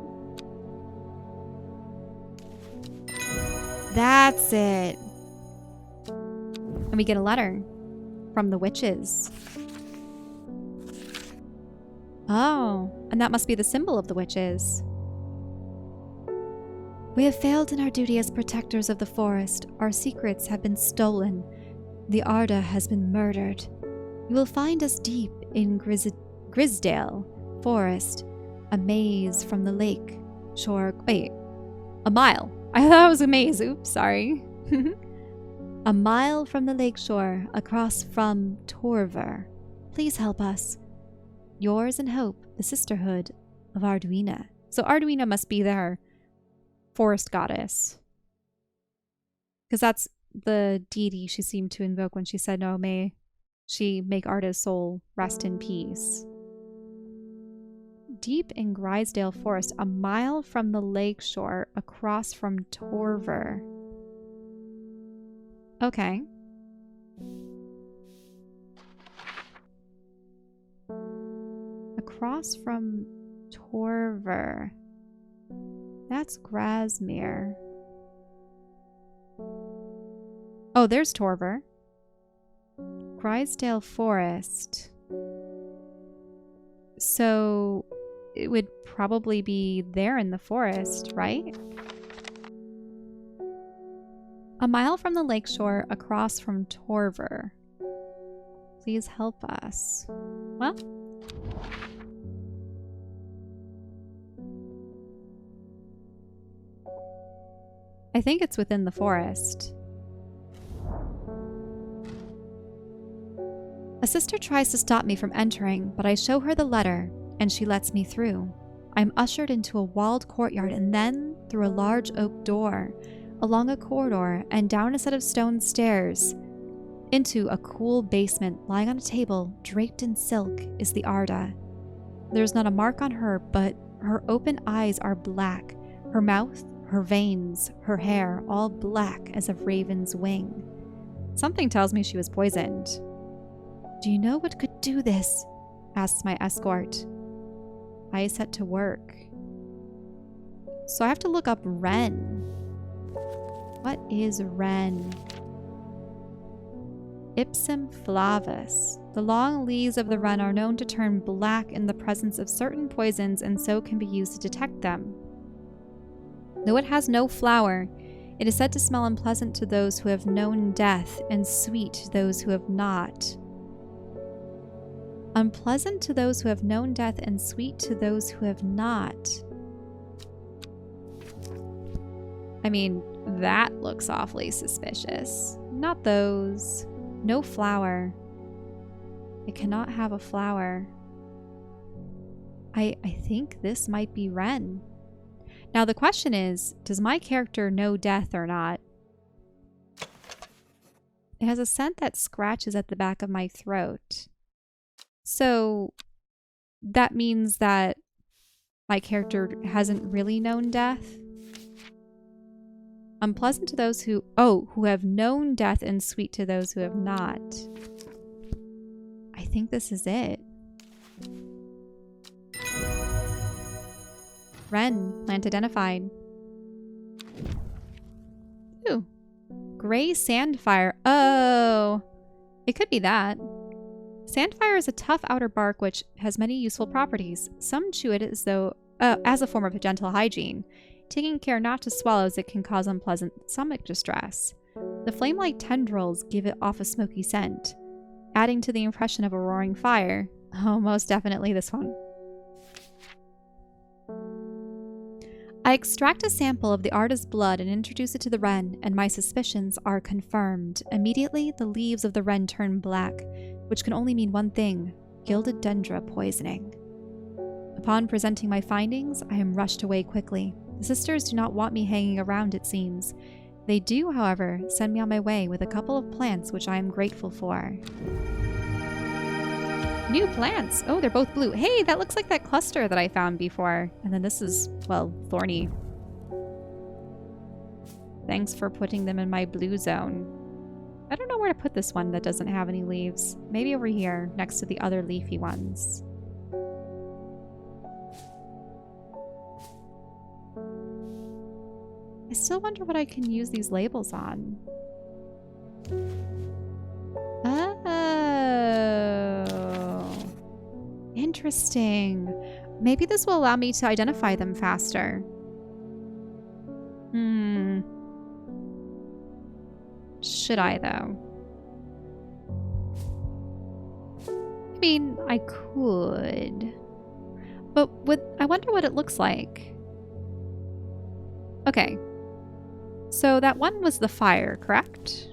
That's it. And we get a letter from the witches. Oh, and that must be the symbol of the witches. We have failed in our duty as protectors of the forest. Our secrets have been stolen. The Arda has been murdered. You will find us deep in Grisdale Forest, a maze from the lake shore. Wait, a mile. I thought it was a maze. Oops, sorry. A mile from the lake shore, across from Torver. Please help us. Yours in hope, the Sisterhood of Arduina. So Arduina must be their forest goddess, because that's the deity she seemed to invoke when she said, "No, may she make Arda's soul rest in peace." Deep in Grisdale Forest, a mile from the lake shore, across from Torver. Okay. Across from Torver. That's Grasmere. Oh, there's Torver. Grisdale Forest. So it would probably be there in the forest, right? A mile from the lakeshore, across from Torver. Please help us. Well, I think it's within the forest. A sister tries to stop me from entering, but I show her the letter, and she lets me through. I'm ushered into a walled courtyard and then through a large oak door, along a corridor and down a set of stone stairs. Into a cool basement, lying on a table, draped in silk, is the Arda. There's not a mark on her, but her open eyes are black, her mouth, her veins, her hair, all black as a raven's wing. Something tells me she was poisoned. Do you know what could do this? Asks my escort. I set to work. So I have to look up Wren. What is Wren? Ipsum flavus. The long leaves of the wren are known to turn black in the presence of certain poisons and so can be used to detect them. Though it has no flower, it is said to smell unpleasant to those who have known death and sweet to those who have not. Unpleasant to those who have known death and sweet to those who have not. I mean, that looks awfully suspicious. Not those. No flower. It cannot have a flower. I think this might be Wren. Now the question is, does my character know death or not? It has a scent that scratches at the back of my throat. So that means that my character hasn't really known death. Unpleasant to those who have known death and sweet to those who have not. I think this is it. Wren, plant identified. Ooh. Gray sandfire. Oh, it could be that. Sandfire is a tough outer bark which has many useful properties. Some chew it as a form of gentle hygiene, taking care not to swallow as it can cause unpleasant stomach distress. The flame-like tendrils give it off a smoky scent, adding to the impression of a roaring fire. Oh, most definitely this one. I extract a sample of the artist's blood and introduce it to the wren, and my suspicions are confirmed. Immediately, the leaves of the wren turn black, which can only mean one thing: gilded dendra poisoning. Upon presenting my findings, I am rushed away quickly. The sisters do not want me hanging around, it seems. They do, however, send me on my way with a couple of plants which I am grateful for. New plants! Oh, they're both blue. Hey, that looks like that cluster that I found before. And then this is, well, thorny. Thanks for putting them in my blue zone. I don't know where to put this one that doesn't have any leaves. Maybe over here, next to the other leafy ones. I still wonder what I can use these labels on. Oh. Interesting. Maybe this will allow me to identify them faster. Should I, though? I mean, I could. But I wonder what it looks like. Okay. So that one was the fire, correct?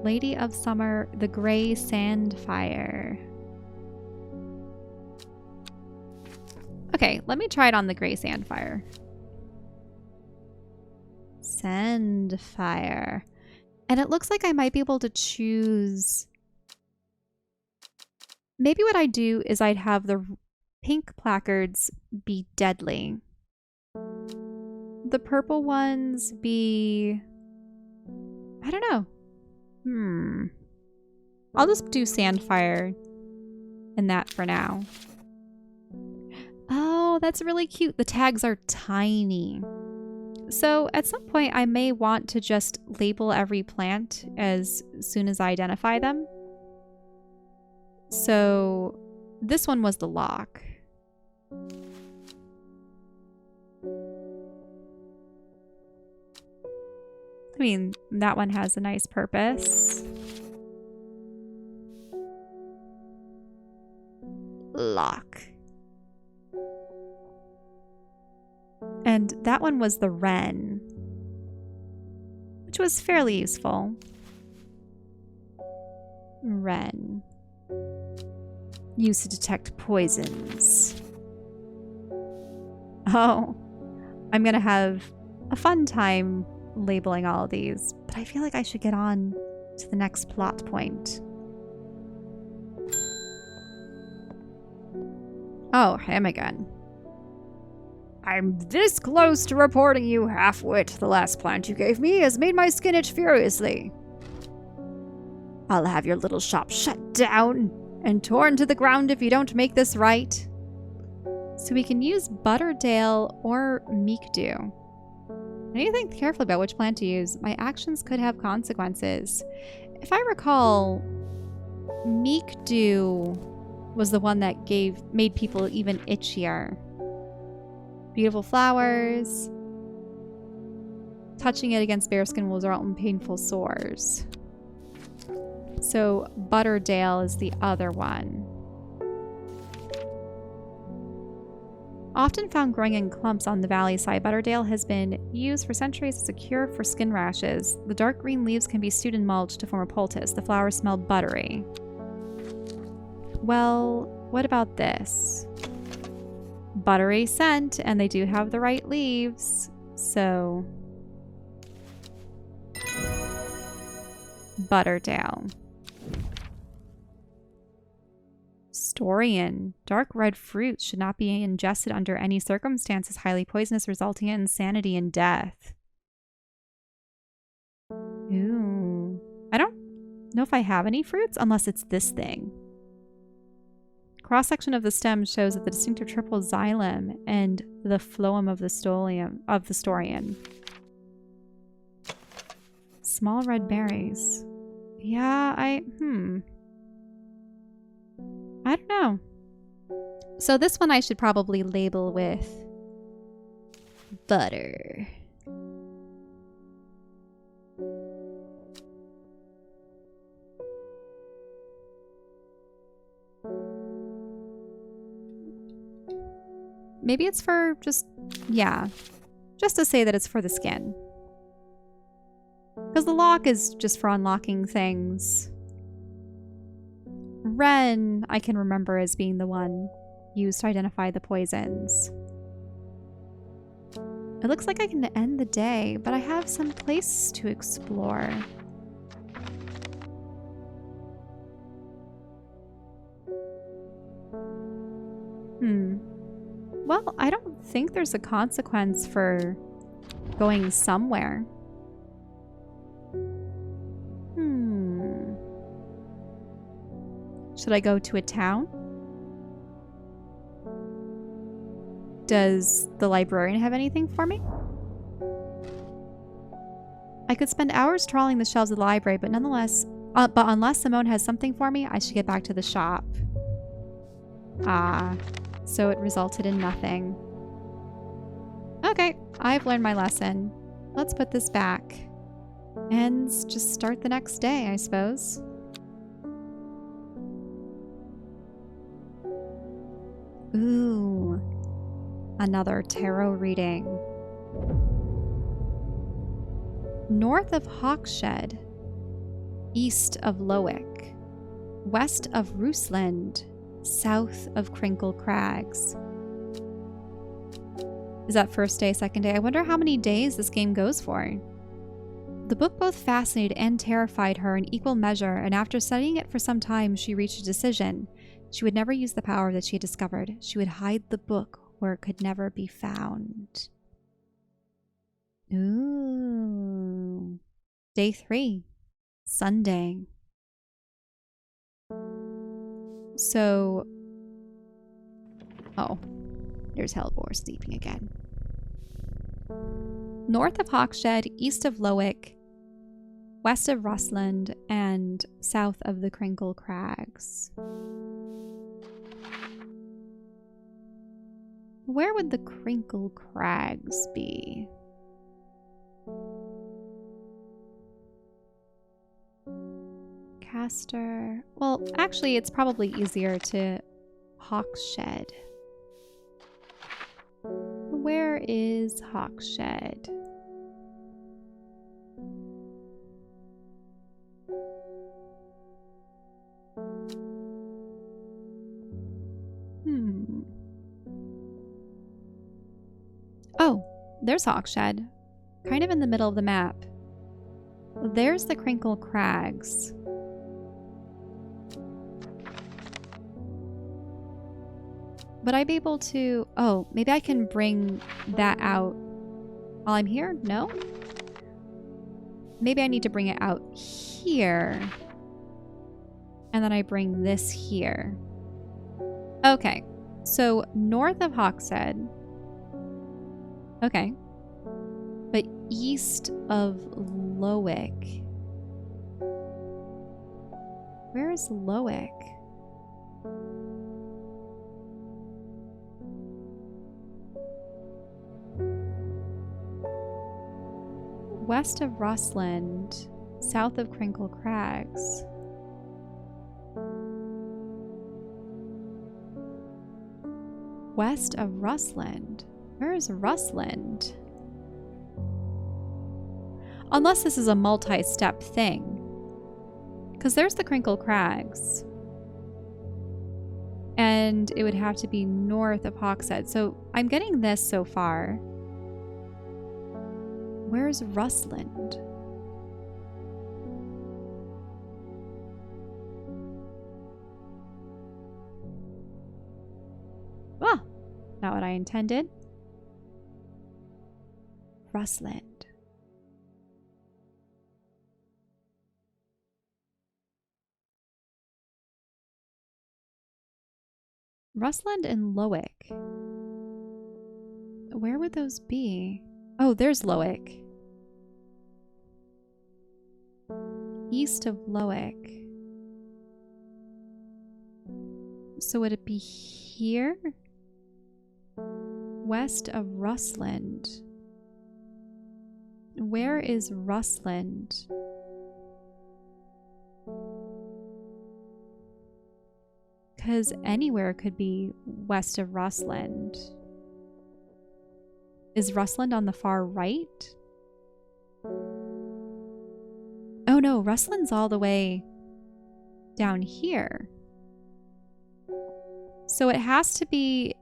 Lady of Summer, the Gray Sand Fire. Okay, let me try it on the Gray Sand Fire. Sand Fire. And it looks like I might be able to choose... Maybe what I'd do is I'd have the pink placards be deadly. The purple ones be... I don't know. I'll just do Sandfire and that for now. Oh, that's really cute. The tags are tiny. So at some point I may want to just label every plant as soon as I identify them. So this one was the lock. I mean, that one has a nice purpose. Lock. And that one was the wren, which was fairly useful. Wren. Used to detect poisons. Oh, I'm gonna have a fun time labeling all of these, but I feel like I should get on to the next plot point. Oh, him again. I'm this close to reporting you half-wit. The last plant you gave me has made my skin itch furiously. I'll have your little shop shut down and torn to the ground if you don't make this right. So we can use Butterdale or Meekdew. I need to think carefully about which plant to use. My actions could have consequences. If I recall, Meekdew was the one that made people even itchier. Beautiful flowers. Touching it against bare skin will result in painful sores. So Butterdale is the other one. Often found growing in clumps on the valley side, Butterdale has been used for centuries as a cure for skin rashes. The dark green leaves can be stewed in mulch to form a poultice. The flowers smell buttery. Well, what about this? Buttery scent, and they do have the right leaves, so... Butterdale. Storian. Dark red fruits should not be ingested under any circumstances. Highly poisonous, resulting in insanity and death. Ooh. I don't know if I have any fruits, unless it's this thing. Cross-section of the stem shows that the distinctive triple xylem and the phloem of the Storian. Small red berries. Yeah, I don't know. So this one I should probably label with butter. maybe it's for just to say that it's for the skin. Because the lock is just for unlocking things. Ren, I can remember as being the one used to identify the poisons. It looks like I can end the day, but I have some place to explore. Well, I don't think there's a consequence for going somewhere. Should I go to a town? Does the librarian have anything for me? I could spend hours trawling the shelves of the library, but unless Simone has something for me, I should get back to the shop. So it resulted in nothing. Okay, I've learned my lesson. Let's put this back. And just start the next day, I suppose. Ooh, another tarot reading. North of Hawkshed, east of Lowick, west of Roosland, south of Crinkle Crags. Is that first day, second day? I wonder how many days this game goes for. The book both fascinated and terrified her in equal measure, and after studying it for some time, she reached a decision. She would never use the power that she had discovered. She would hide the book where it could never be found. Ooh. Day 3. Sunday. So... oh. There's Hellbore sleeping again. North of Hawkshed, east of Lowick, west of Rustland, and south of the Crinkle Crags. Where would the Crinkle Crags be? Caster. Well, actually, it's probably easier to Hawkshed. Where is Hawkshed? Oh, there's Hawkshed. Kind of in the middle of the map. There's the Crinkle Crags. Would I be able to... oh, maybe I can bring that out while I'm here? No? Maybe I need to bring it out here. And then I bring this here. Okay. So, north of Hawkshed. Okay. But east of Lowick. Where is Lowick? West of Rustland, south of Crinkle Crags. West of Rustland. Where is Rustland? Unless this is a multi-step thing. Because there's the Crinkle Crags. And it would have to be north of Hawkshed. So I'm getting this so far. Where's Rustland? Ah, not what I intended. Rustland. Rustland and Lowick. Where would those be? Oh, there's Lowick. East of Lowick. So would it be here? West of Rustland. Where is Rustland? Because anywhere could be west of Rustland. Is Rustland on the far right? Oh no, Rustland's all the way down here. So it has to be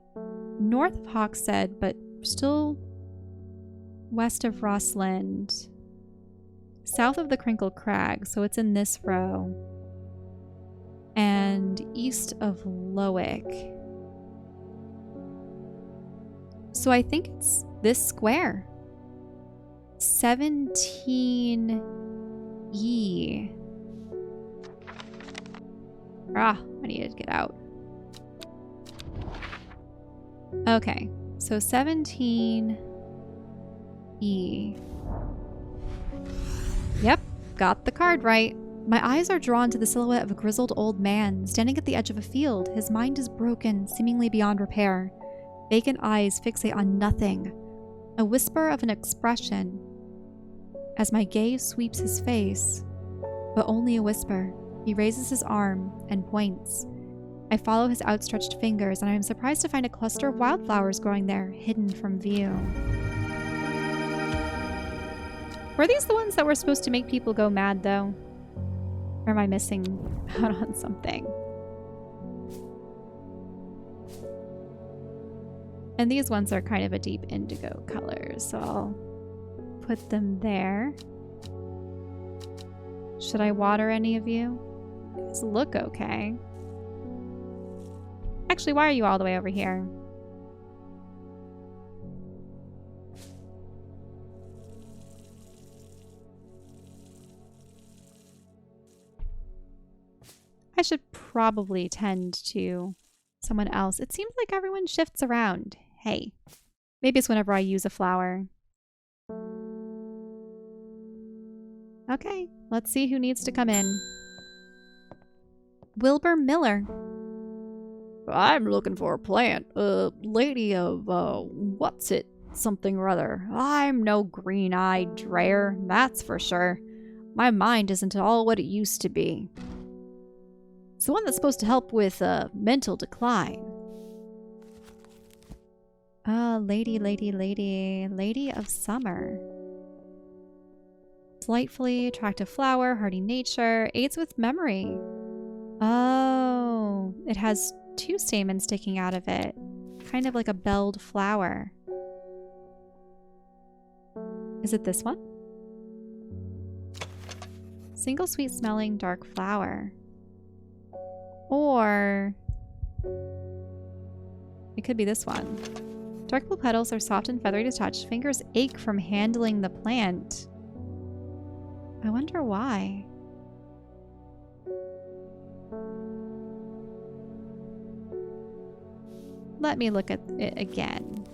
north of Hawkshead, but still west of Rustland. South of the Crinkle Crag, so it's in this row. And east of Lowick. So I think it's this square. 17E. I need to get out. Okay, so 17E. Yep, got the card right. My eyes are drawn to the silhouette of a grizzled old man standing at the edge of a field. His mind is broken, seemingly beyond repair. Vacant eyes fixate on nothing. A whisper of an expression as my gaze sweeps his face, but only a whisper. He raises his arm and points. I follow his outstretched fingers, and I am surprised to find a cluster of wildflowers growing there, hidden from view. Were these the ones that were supposed to make people go mad, though? Or am I missing out on something? And these ones are kind of a deep indigo color, so I'll put them there. Should I water any of you? These look okay. Actually, why are you all the way over here? I should probably tend to someone else. It seems like everyone shifts around. Hey, maybe it's whenever I use a flower. Okay, let's see who needs to come in. Wilbur Miller. I'm looking for a plant. Lady of, what's it? Something or other. I'm no green-eyed dreyer, that's for sure. My mind isn't at all what it used to be. It's the one that's supposed to help with, mental decline. Lady of summer. Delightfully attractive flower, hardy nature, aids with memory. Oh, it has 2 stamens sticking out of it. Kind of like a belled flower. Is it this one? Single sweet smelling dark flower. Or it could be this one. Dark blue petals are soft and feathery to touch. Fingers ache from handling the plant. I wonder why. Let me look at it again.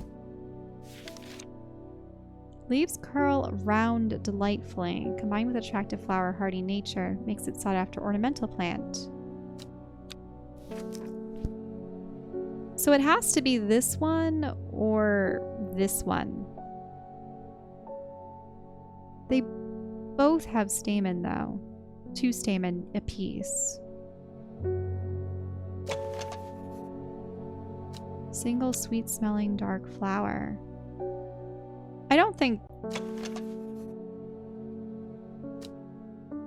Leaves curl round delightfully. Combined with attractive flower, hardy nature makes it sought after ornamental plant. So it has to be this one or this one. They both have stamen though. 2 stamen apiece. Single sweet smelling dark flower. I don't think...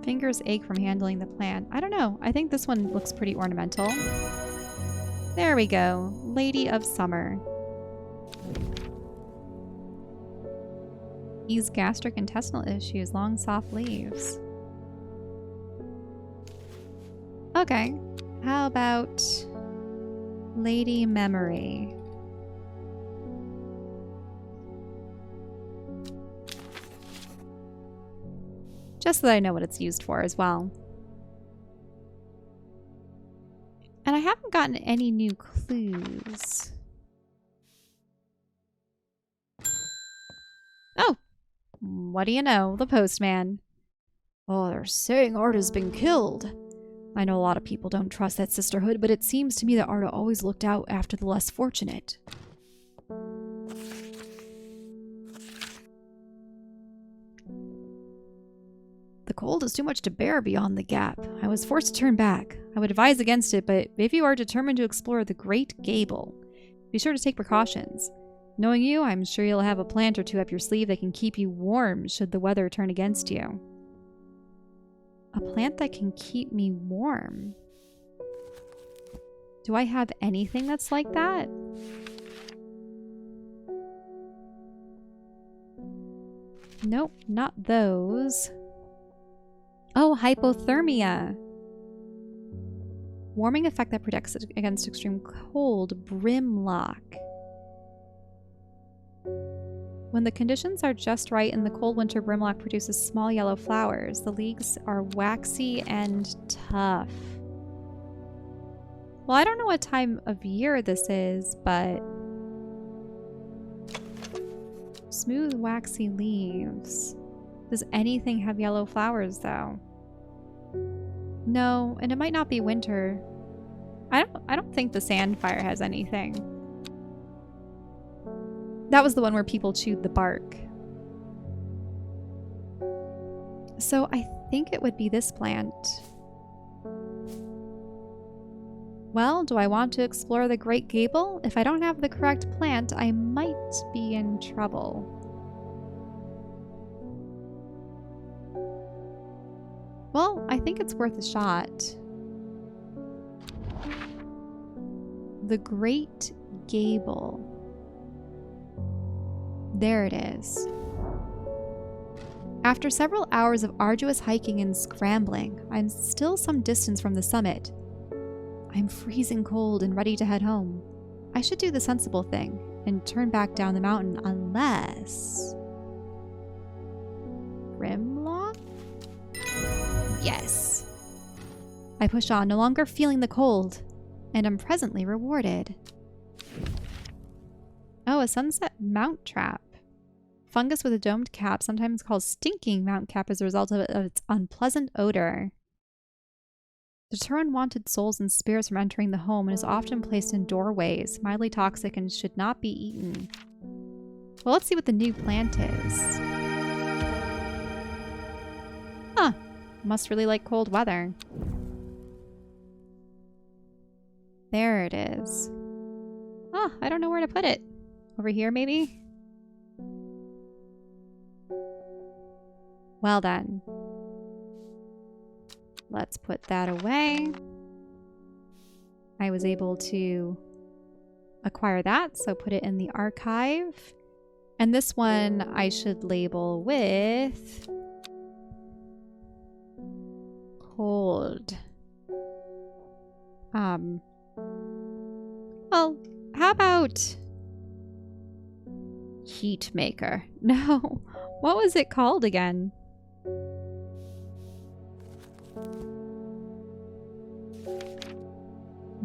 Fingers ache from handling the plant. I don't know. I think this one looks pretty ornamental. There we go. Lady of Summer. Ease gastric intestinal issues. Long, soft leaves. Okay. How about Lady Memory? Just so that I know what it's used for as well. And I haven't gotten any new clues. Oh, what do you know? The postman. Oh, they're saying Arta's been killed. I know a lot of people don't trust that sisterhood, but it seems to me that Arta always looked out after the less fortunate. The cold is too much to bear beyond the gap. I was forced to turn back. I would advise against it, but if you are determined to explore the Great Gable, be sure to take precautions. Knowing you, I'm sure you'll have a plant or two up your sleeve that can keep you warm should the weather turn against you. A plant that can keep me warm? Do I have anything that's like that? Nope, not those. Oh, hypothermia. Warming effect that protects against extreme cold. Brimlock. When the conditions are just right in the cold winter, brimlock produces small yellow flowers. The leaves are waxy and tough. Well, I don't know what time of year this is, but smooth, waxy leaves. Does anything have yellow flowers, though? No, and it might not be winter. I don't think the sandfire has anything. That was the one where people chewed the bark. So I think it would be this plant. Well, do I want to explore the Great Gable? If I don't have the correct plant, I might be in trouble. Well, I think it's worth a shot. The Great Gable. There it is. After several hours of arduous hiking and scrambling, I'm still some distance from the summit. I'm freezing cold and ready to head home. I should do the sensible thing and turn back down the mountain unless... Grimlock? Yes. I push on, no longer feeling the cold, and am presently rewarded. Oh, a sunset mount trap. Fungus with a domed cap, sometimes called stinking mount cap as a result of its unpleasant odor. Deter unwanted souls and spirits from entering the home and is often placed in doorways, mildly toxic and should not be eaten. Well, let's see what the new plant is. Huh. Must really like cold weather. There it is. Oh, I don't know where to put it. Over here, maybe? Well then. Let's put that away. I was able to acquire that, so put it in the archive. And this one I should label with cold. Well, how about heat maker? No. What was it called again?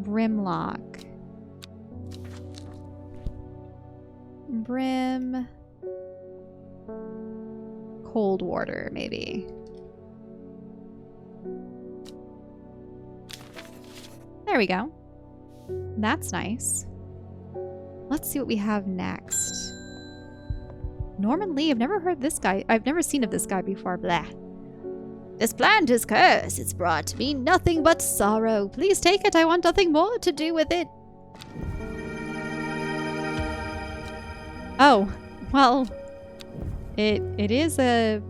Brimlock. Brim. Cold water, maybe. There we go. That's nice. Let's see what we have next. Norman Lee. I've never heard this guy. I've never seen of this guy before. Blah. This plant is cursed. It's brought me nothing but sorrow. Please take it. I want nothing more to do with it. Oh, well, it is a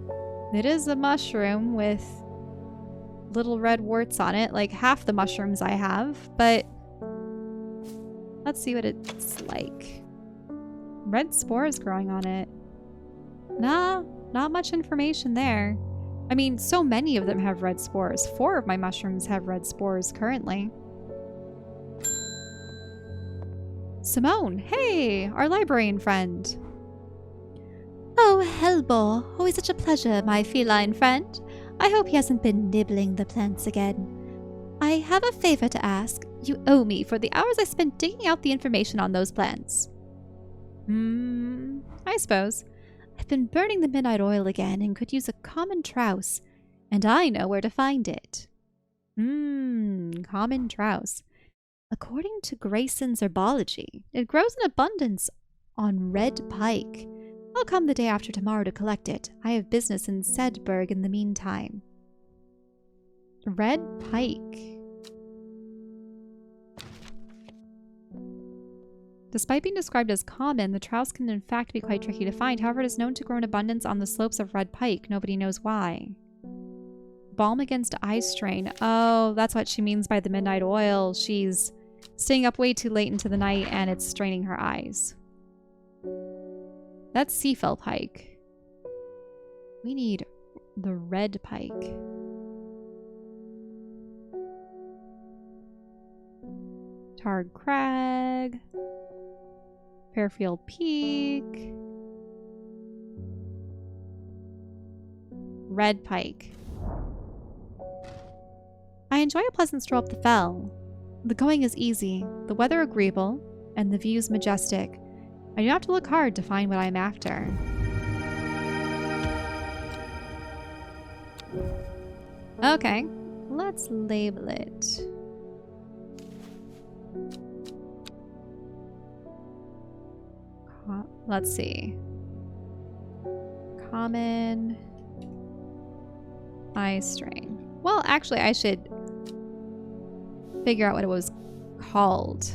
mushroom with little red warts on it, like half the mushrooms I have, but let's see what it's like. Red spores growing on it. Nah, not much information there. I mean, so many of them have red spores. 4 of my mushrooms have red spores currently. Simone, hey, our librarian friend. Oh, Hellbore, always such a pleasure, my feline friend. I hope he hasn't been nibbling the plants again. I have a favor to ask. You owe me for the hours I spent digging out the information on those plants. I suppose. I've been burning the midnight oil again and could use a common trowse, and I know where to find it. Common trowse. According to Grayson's herbology, it grows in abundance on red pike. I'll come the day after tomorrow to collect it. I have business in Sedberg in the meantime. Red pike. Despite being described as common, the trowse can in fact be quite tricky to find. However, it is known to grow in abundance on the slopes of red pike. Nobody knows why. Balm against eye strain. Oh, that's what she means by the midnight oil. She's staying up way too late into the night and it's straining her eyes. That's seafell pike. We need the red pike. Tarred Crag. Fairfield Peak. Red pike. I enjoy a pleasant stroll up the fell. The going is easy, the weather agreeable, and the views majestic. I do not have to look hard to find what I'm after. Okay, let's label it. Let's see. Common eye strain. Well, actually, I should figure out what it was called.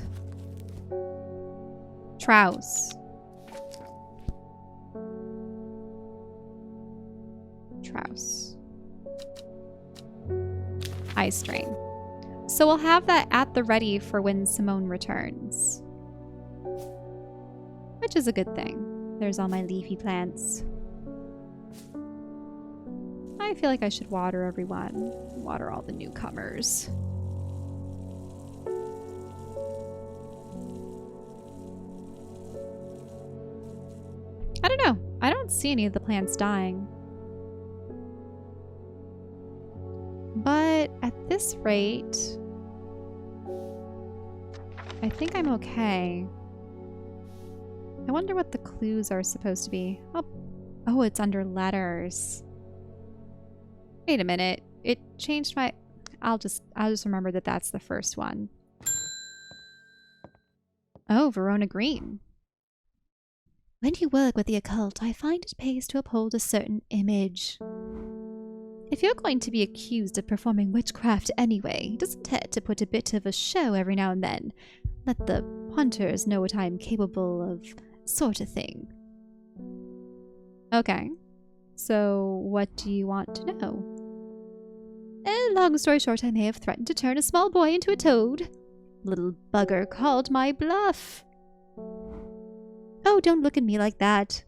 Trowse. Trowse. Eye strain. So we'll have that at the ready for when Simone returns. Which is a good thing. There's all my leafy plants. I feel like I should water everyone. Water all the newcomers. I don't know. I don't see any of the plants dying. But at this rate, I think I'm okay. I wonder what the clues are supposed to be. Oh, it's under letters. Wait a minute. It changed my... I'll just remember that that's the first one. Oh, Verona Green. When you work with the occult, I find it pays to uphold a certain image. If you're going to be accused of performing witchcraft anyway, it doesn't hurt to put a bit of a show every now and then. Let the punters know what I'm capable of, sort of thing. Okay. So, what do you want to know? Long story short, I may have threatened to turn a small boy into a toad. Little bugger called my bluff. Oh, don't look at me like that.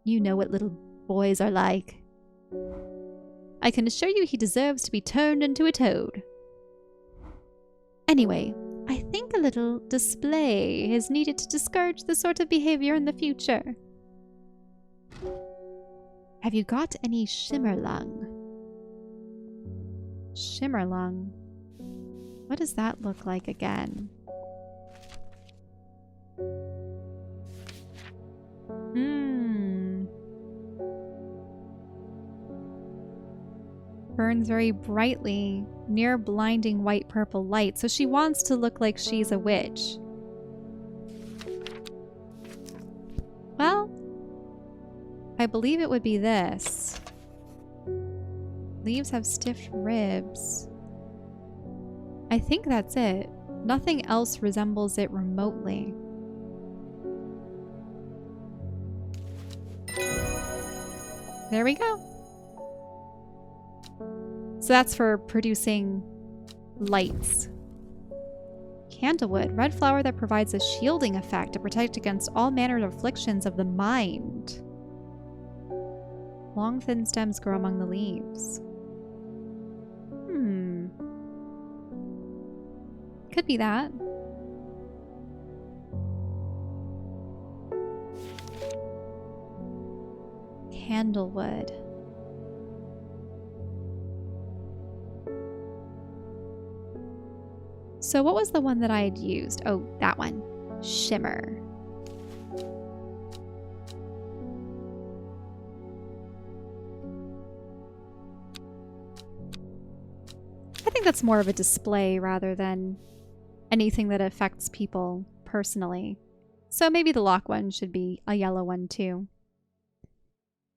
You know what little boys are like. I can assure you he deserves to be turned into a toad. Anyway, I think a little display is needed to discourage this sort of behavior in the future. Have you got any shimmerlung? Shimmerlung. What does that look like again? Burns very brightly near blinding white purple light, so she wants to look like she's a witch. Well, I believe it would be this. Leaves have stiff ribs. I think that's it. Nothing else resembles it remotely. There we go. So that's for producing lights. Candlewood, red flower that provides a shielding effect to protect against all manner of afflictions of the mind. Long thin stems grow among the leaves. Could be that. Candlewood. So what was the one that I had used? Oh, that one. Shimmer. I think that's more of a display rather than anything that affects people personally. So maybe the lock one should be a yellow one too.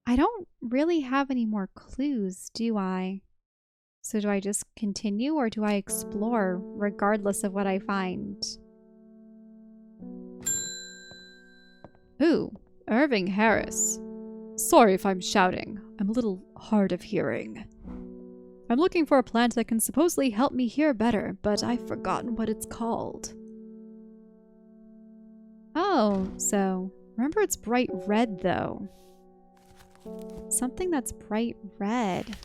I don't really have any more clues, do I? So do I just continue or do I explore regardless of what I find? Ooh, Irving Harris. Sorry if I'm shouting. I'm a little hard of hearing. I'm looking for a plant that can supposedly help me hear better, but I've forgotten what it's called. Oh, so remember it's bright red though. Something that's bright red.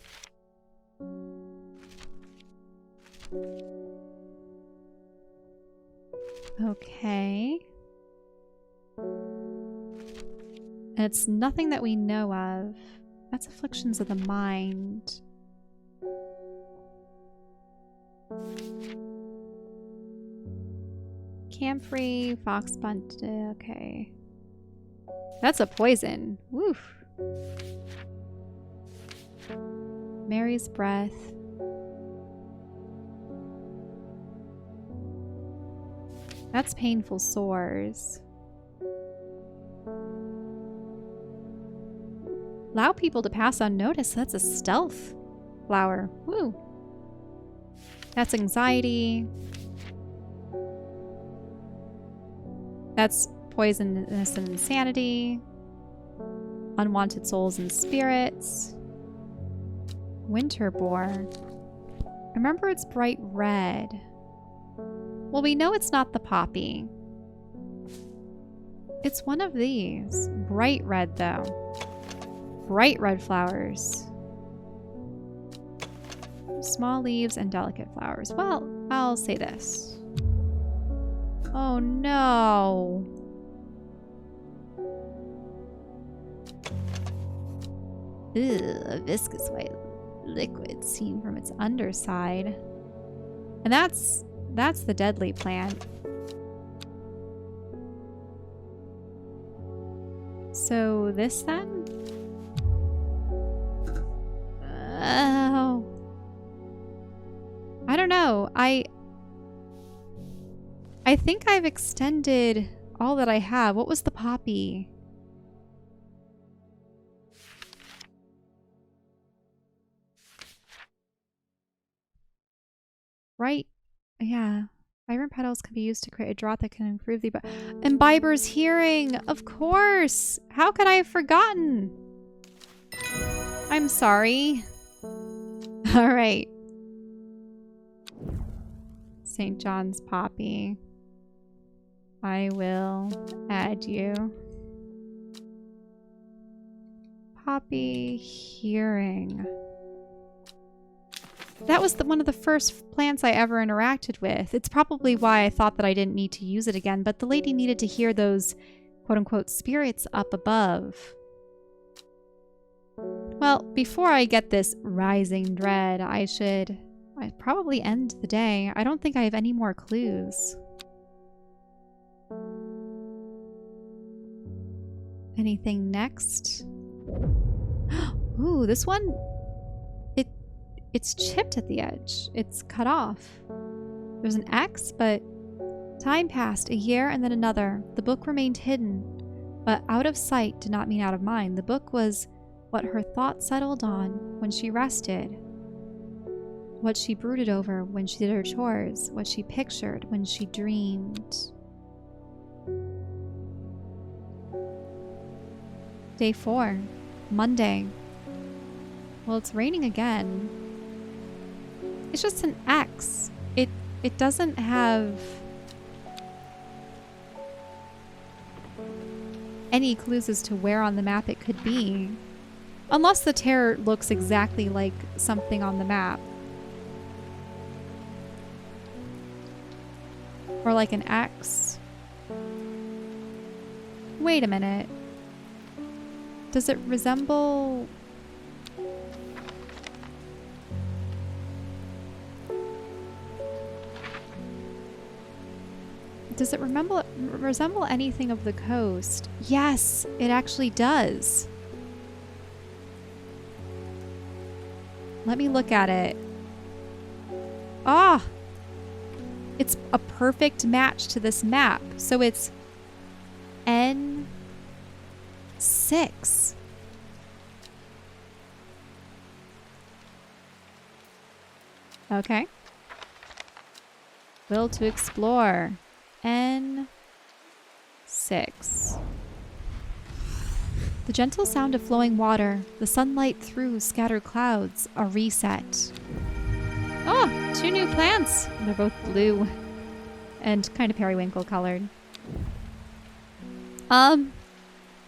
Okay. And it's nothing that we know of. That's afflictions of the mind. Camphor, foxbunt, okay. That's a poison. Woof. Mary's breath. That's painful sores. Allow people to pass unnoticed. That's a stealth flower. Woo. That's anxiety. That's poisonous and insanity. Unwanted souls and spirits. Winter boar. Remember it's bright red. Well, we know it's not the poppy. It's one of these. Bright red, though. Bright red flowers. Small leaves and delicate flowers. Well, I'll say this. Oh, no. Ugh, a viscous white liquid seen from its underside. And that's the deadly plant. So this then? Oh. I don't know. I think I've extended all that I have. What was the poppy? Right. Yeah. Vibrant petals can be used to create a draught that can improve the imbiber's hearing. Of course. How could I have forgotten? I'm sorry. All right. St. John's poppy. I will add you. Poppy hearing. That was one of the first plants I ever interacted with. It's probably why I thought that I didn't need to use it again, but the lady needed to hear those quote-unquote spirits up above. Well, before I get this rising dread, I'd probably end the day. I don't think I have any more clues. Anything next? Ooh, this one... It's chipped at the edge. It's cut off. There's an X, but time passed, a year and then another. The book remained hidden, but out of sight did not mean out of mind. The book was what her thoughts settled on when she rested, what she brooded over when she did her chores, what she pictured when she dreamed. Day 4, Monday. Well, it's raining again. It's just an X. It doesn't have any clues as to where on the map it could be. Unless the tear looks exactly like something on the map. Or like an X. Wait a minute. Does it resemble... Does it resemble anything of the coast? Yes, it actually does. Let me look at it. Ah! It's a perfect match to this map. So it's N6. Okay. Will to explore. N6. The gentle sound of flowing water, the sunlight through scattered clouds, a reset. Oh, 2 new plants. They're both blue and kind of periwinkle colored.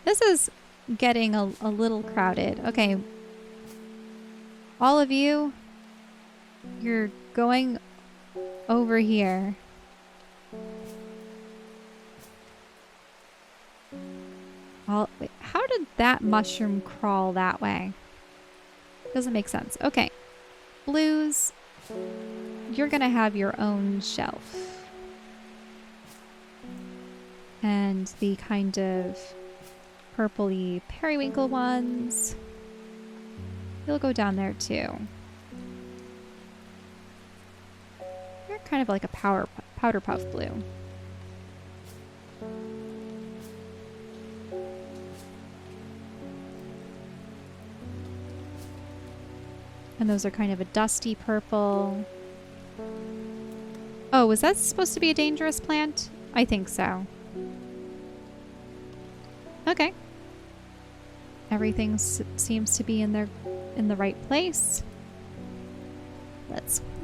This is getting a little crowded. Okay. All of you, you're going over here. Wait, how did that mushroom crawl that way? Doesn't make sense. Okay. Blues, you're gonna have your own shelf. And the kind of purpley periwinkle ones, you'll go down there too. You're kind of like a powder puff blue. And those are kind of a dusty purple. Oh, was that supposed to be a dangerous plant? I think so. Okay. Everything seems to be in the right place.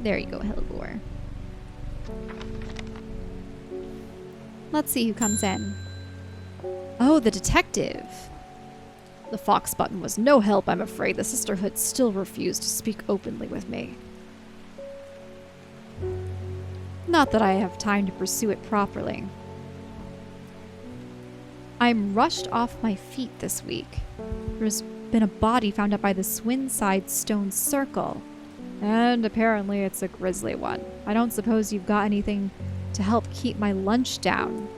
There you go, Hellebore. Let's see who comes in. Oh, the detective. The fox button was no help, I'm afraid. The sisterhood still refused to speak openly with me. Not that I have time to pursue it properly. I'm rushed off my feet this week. There's been a body found up by the Swinside Stone Circle. And apparently it's a grisly one. I don't suppose you've got anything to help keep my lunch down.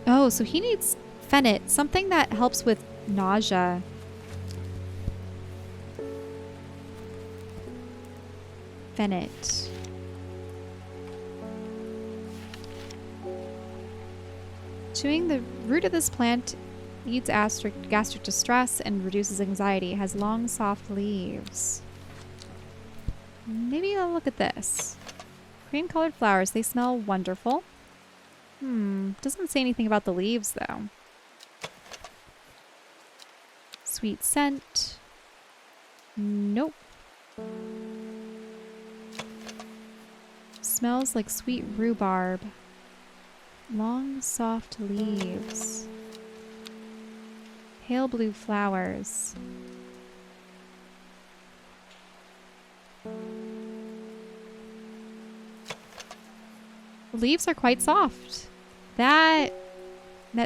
Oh, so he needs Fennit, something that helps with nausea. Fennit. Chewing the root of this plant eats gastric distress and reduces anxiety. It has long, soft leaves. Maybe I'll look at this. Cream-colored flowers. They smell wonderful. Doesn't say anything about the leaves, though. Sweet scent. Nope. Smells like sweet rhubarb. Long, soft leaves. Pale blue flowers. The leaves are quite soft. That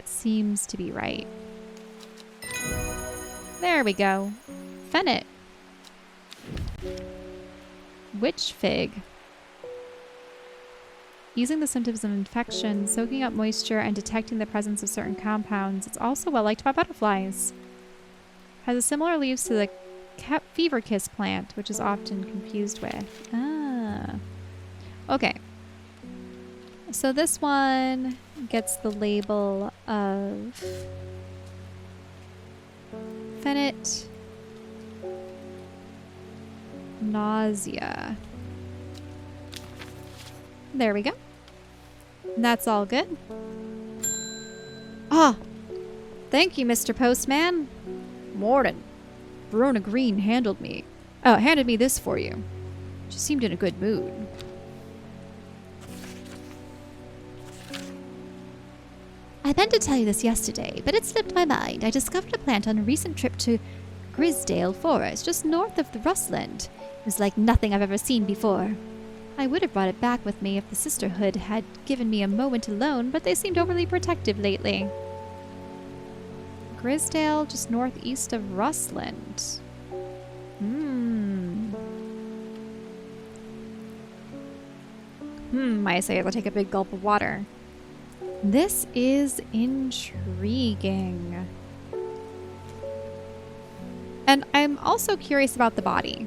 seems to be right. There we go. Fennit. Witch fig. Easing the symptoms of infection, soaking up moisture, and detecting the presence of certain compounds. It's also well liked by butterflies. Has a similar leaves to the fever kiss plant, which is often confused with. Okay. So this one gets the label of Fennit, nausea. There we go. And that's all good. Ah! Thank you, Mr. Postman. Morning. Verona Green handed me this for you. She seemed in a good mood. I meant to tell you this yesterday, but it slipped my mind. I discovered a plant on a recent trip to Grisdale Forest, just north of the Rustland. It was like nothing I've ever seen before. I would have brought it back with me if the sisterhood had given me a moment alone, but they seemed overly protective lately. Grisdale, just northeast of Rustland. I say I'll take a big gulp of water. This is intriguing. And I'm also curious about the body,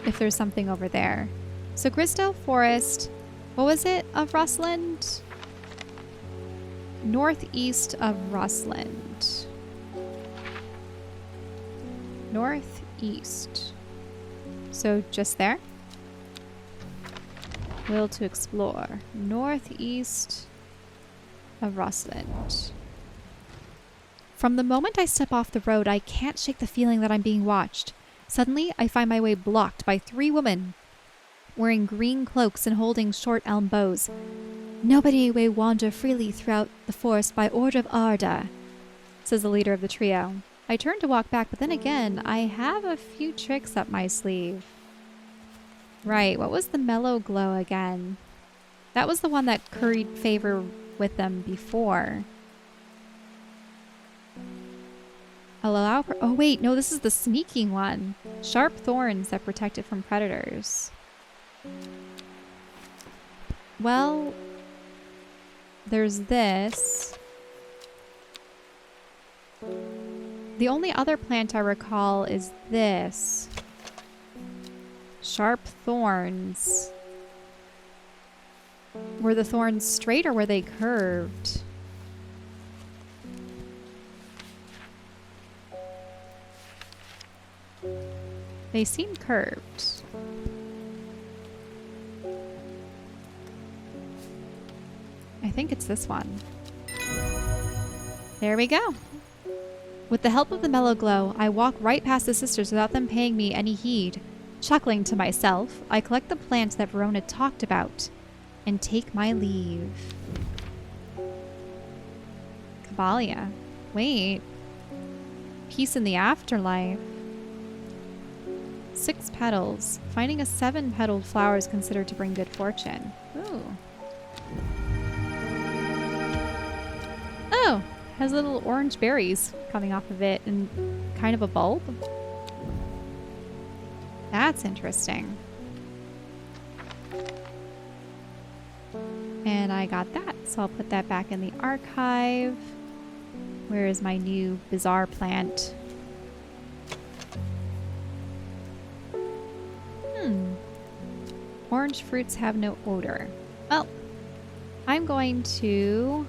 if there's something over there. So Grisdale Forest, what was it of Rustland? Northeast of Rustland. Northeast. So just there? Will to explore. Northeast of Rustland. From the moment I step off the road, I can't shake the feeling that I'm being watched. Suddenly, I find my way blocked by 3 women wearing green cloaks and holding short elm bows. "Nobody may wander freely throughout the forest by order of Arda," says the leader of the trio. I turn to walk back, but then again, I have a few tricks up my sleeve. Right, what was the mellow glow again? That was the one that curried favor with them before. Oh wait, no, this is the sneaking one. Sharp thorns that protect it from predators. Well, there's this. The only other plant I recall is this. Sharp thorns. Were the thorns straight or were they curved? They seem curved. I think it's this one. There we go. With the help of the mellow glow, I walk right past the sisters without them paying me any heed. Chuckling to myself, I collect the plant that Verona talked about and take my leave. Caballia. Wait. Peace in the afterlife. 6 petals. Finding a 7-petaled flower is considered to bring good fortune. Ooh. Oh, has little orange berries coming off of it and kind of a bulb. That's interesting. And I got that, so I'll put that back in the archive. Where is my new bizarre plant? Orange fruits have no odor. Well, I'm going to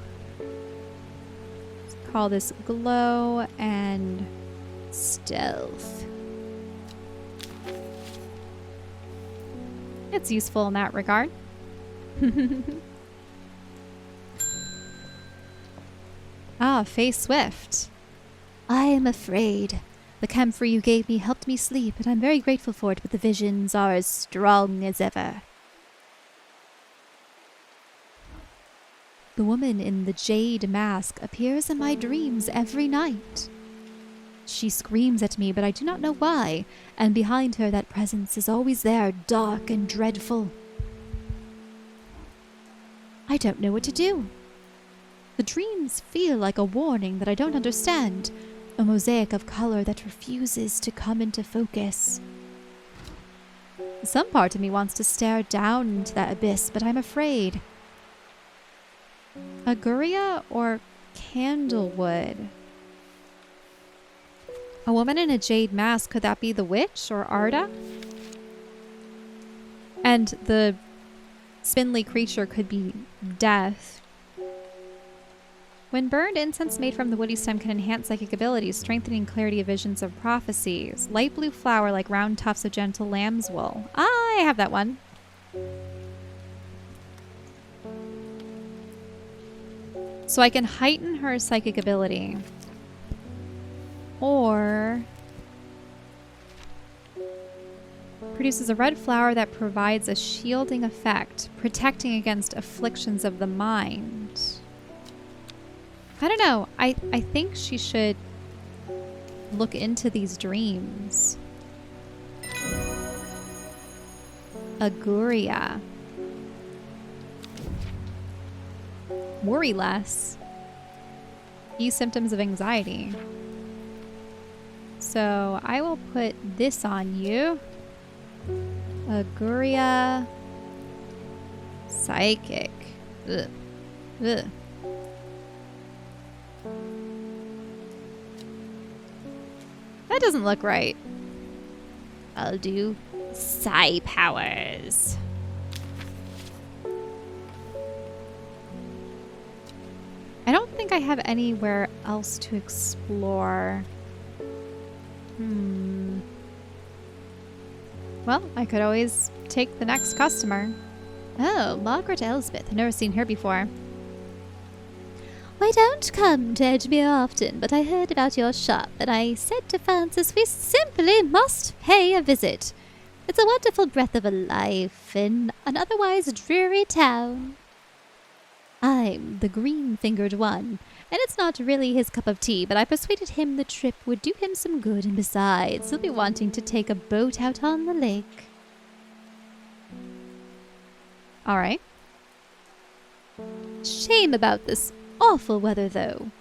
call this glow and stealth. It's useful in that regard. Ah, Faye Swift. I am afraid. The camphor you gave me helped me sleep, and I'm very grateful for it, but the visions are as strong as ever. The woman in the jade mask appears in my dreams every night. She screams at me, but I do not know why, and behind her that presence is always there, dark and dreadful. I don't know what to do. The dreams feel like a warning that I don't understand, a mosaic of color that refuses to come into focus. Some part of me wants to stare down into that abyss, but I'm afraid. Aguria or candlewood? A woman in a jade mask, could that be the witch or Arda? And the spindly creature could be death. When burned, incense made from the woody stem can enhance psychic abilities, strengthening clarity of visions of prophecies. Light blue flower like round tufts of gentle lamb's wool. I have that one. So I can heighten her psychic ability. Or produces a red flower that provides a shielding effect, protecting against afflictions of the mind. I don't know. I think she should look into these dreams. Aguria. Worry less. Ease symptoms of anxiety. So I will put this on you. Aguria. Psychic. Ugh. Ugh. That doesn't look right. I'll do psi powers. I don't think I have anywhere else to explore. Well, I could always take the next customer. Oh, Margaret Elsbeth. I've never seen her before. I don't come to Edgemere often, but I heard about your shop, and I said to Francis we simply must pay a visit. It's a wonderful breath of a life in an otherwise dreary town. I'm the green-fingered one, and it's not really his cup of tea, but I persuaded him the trip would do him some good, and besides, he'll be wanting to take a boat out on the lake. All right. Shame about this awful weather, though.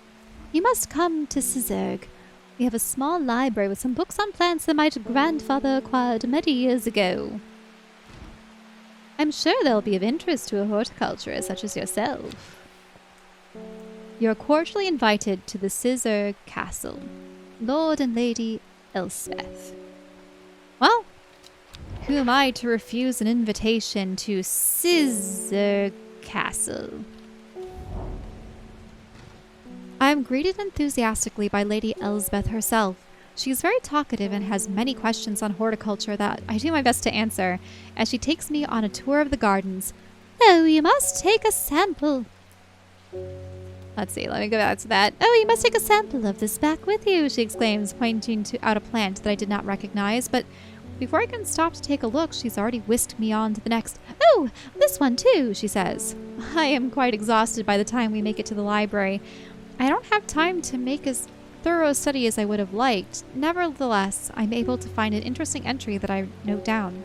You must come to Sizergh. We have a small library with some books on plants that my grandfather acquired many years ago. I'm sure they'll be of interest to a horticulturist such as yourself. You're cordially invited to the Sizergh Castle. Lord and Lady Elspeth. Well, who am I to refuse an invitation to Sizergh Castle? I am greeted enthusiastically by Lady Elspeth herself. She is very talkative and has many questions on horticulture that I do my best to answer, as she takes me on a tour of the gardens. Oh, you must take a sample. Let's see, let me go back to that. Oh, you must take a sample of this back with you, she exclaims, pointing out a plant that I did not recognize, but before I can stop to take a look, she's already whisked me on to the next. Oh, this one too, she says. I am quite exhausted by the time we make it to the library. I don't have time to make as thorough a study as I would have liked. Nevertheless, I'm able to find an interesting entry that I note down.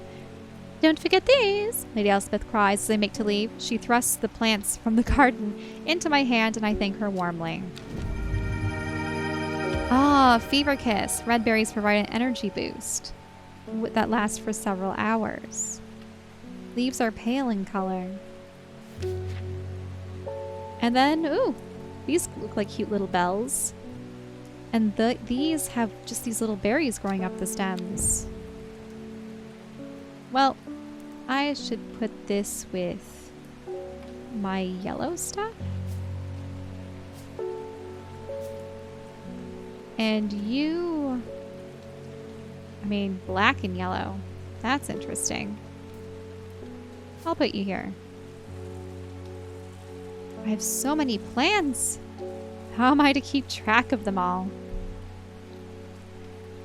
Don't forget these, Lady Elspeth cries as I make to leave. She thrusts the plants from the garden into my hand and I thank her warmly. Ah, Fever Kiss. Red berries provide an energy boost that lasts for several hours. Leaves are pale in color. And then, ooh, these look like cute little bells. And these have just these little berries growing up the stems. Well, I should put this with my yellow stuff. And you, I mean, black and yellow. That's interesting. I'll put you here. I have so many plants. How am I to keep track of them all?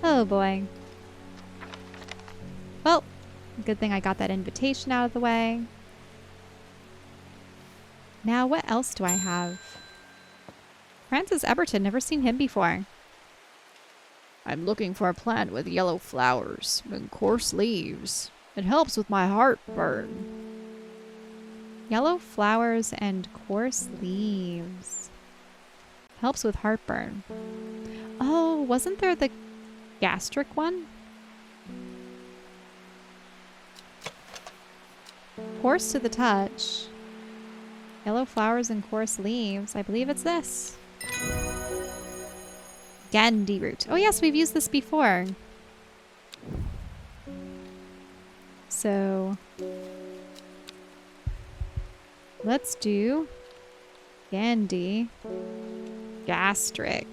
Oh boy. Well, good thing I got that invitation out of the way. Now, what else do I have? Francis Eberton, never seen him before. I'm looking for a plant with yellow flowers and coarse leaves. It helps with my heartburn. Yellow flowers and coarse leaves. Helps with heartburn. Oh, wasn't there the gastric one? Coarse to the touch. Yellow flowers and coarse leaves. I believe it's this. Gandhi root. Oh yes, we've used this before. So let's do Gandhi gastric.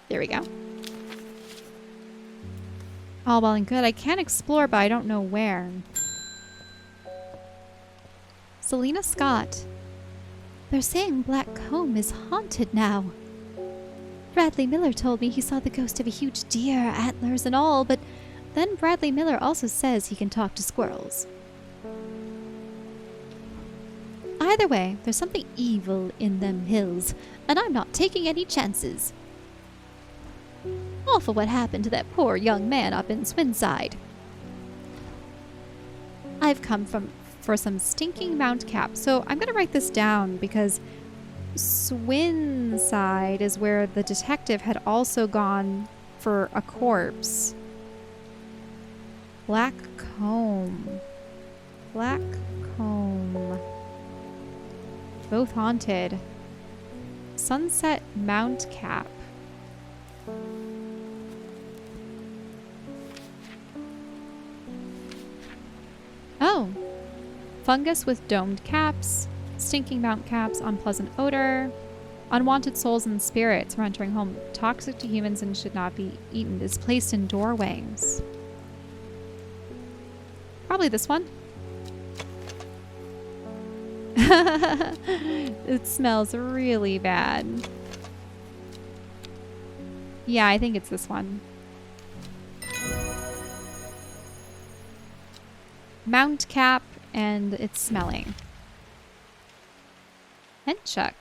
There we go. All well and good. I can explore, but I don't know where. Selena Scott. They're saying Black Combe is haunted now. Bradley Miller told me he saw the ghost of a huge deer, antlers and all, but then Bradley Miller also says he can talk to squirrels. Either way, there's something evil in them hills, and I'm not taking any chances. Awful what happened to that poor young man up in Swinside. I've come for some stinking Mount Cap, so I'm going to write this down because Swinside is where the detective had also gone for a corpse. Black Combe. Black Combe. Both haunted. Sunset Mount Cap. Oh. Fungus with domed caps. Stinking mount caps, unpleasant odor. Unwanted souls and spirits are entering home. Toxic to humans and should not be eaten. Is placed in doorways. Probably this one. It smells really bad. Yeah, I think it's this one. Mount cap, and it's smelling. Henchuck.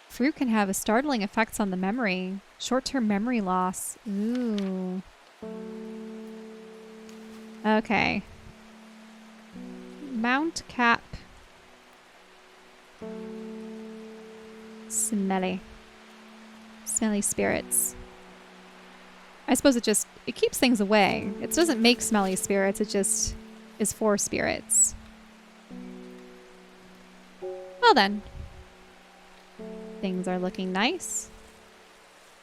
Fruit can have a startling effects on the memory. Short-term memory loss. Ooh. Okay. Mount cap. Smelly. Smelly spirits. I suppose it keeps things away. It doesn't make smelly spirits, it just is for spirits. Well then. Things are looking nice.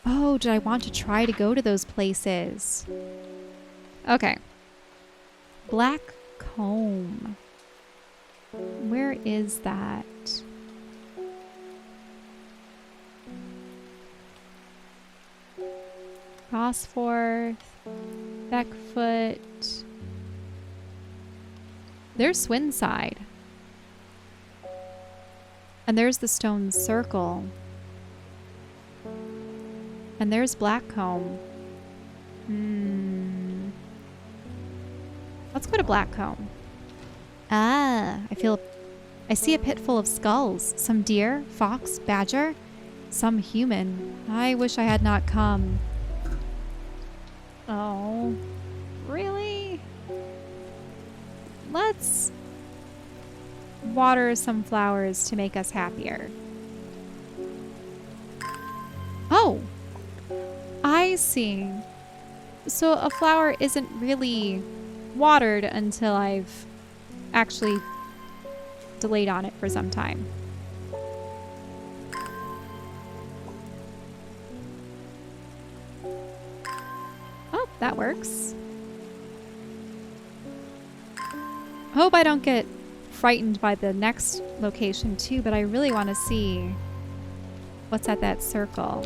Oh, did I want to try to go to those places? Okay. Black comb. Where is that? Gosforth, Beckfoot. There's Swinside. And there's the stone circle. And there's Blackcomb. Let's go to Blackcomb. Ah, I see a pit full of skulls. Some deer, fox, badger, some human. I wish I had not come. Oh, really? Let's water some flowers to make us happier. Oh, I see. So a flower isn't really watered until I've actually delayed on it for some time. Oh, that works. Hope I don't get frightened by the next location too, but I really want to see what's at that circle.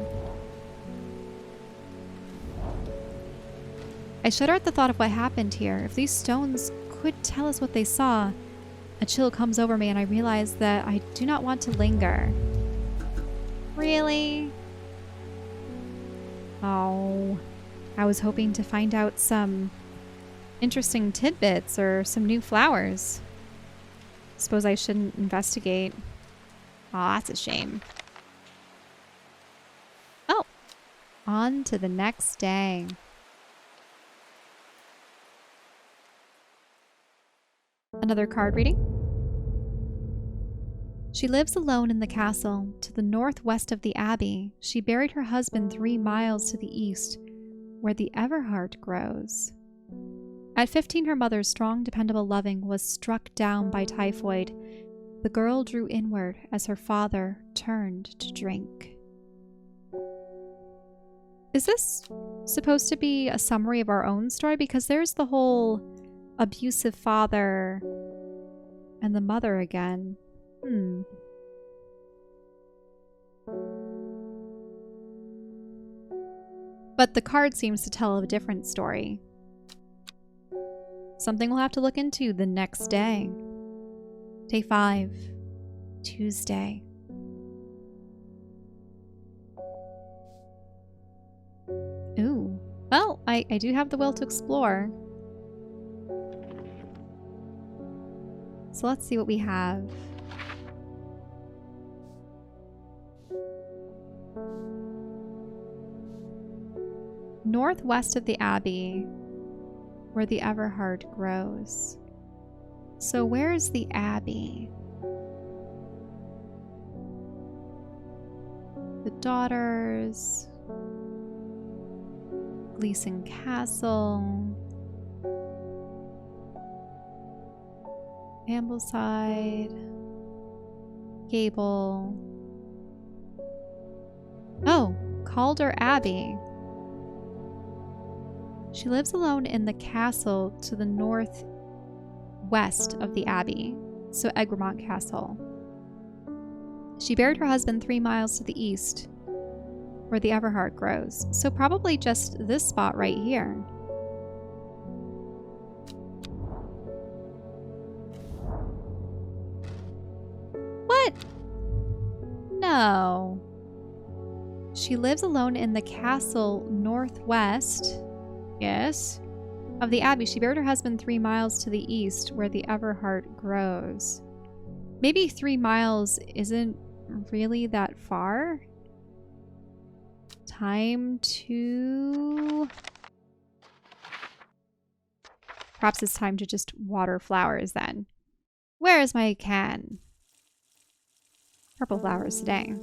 I shudder at the thought of what happened here. If these stones could tell us what they saw, a chill comes over me and I realize that I do not want to linger. Really? Oh, I was hoping to find out some interesting tidbits or some new flowers. Suppose I shouldn't investigate. Aw, that's a shame. Oh, on to the next day. Another card reading. She lives alone in the castle to the northwest of the abbey. She buried her husband 3 miles to the east, where the Everheart grows. At 15, her mother's strong, dependable loving was struck down by typhoid. The girl drew inward as her father turned to drink. Is this supposed to be a summary of our own story? Because there's the whole abusive father and the mother again. But the card seems to tell a different story. Something we'll have to look into the next day. Day 5, Tuesday. Ooh. Well, I do have the will to explore. So let's see what we have. Northwest of the abbey, where the Everheart grows. So where's the abbey? The daughters. Gleason Castle. Ambleside. Gable. Oh, Calder Abbey. She lives alone in the castle to the northwest of the abbey, so Egremont Castle. She buried her husband 3 miles to the east, where the Everheart grows, so probably just this spot right here. Oh. She lives alone in the castle northwest, yes, of the abbey. She buried her husband 3 miles to the east where the Everheart grows. Maybe 3 miles isn't really that far. Time to... Perhaps it's time to just water flowers then. Where is my can? Purple flowers today.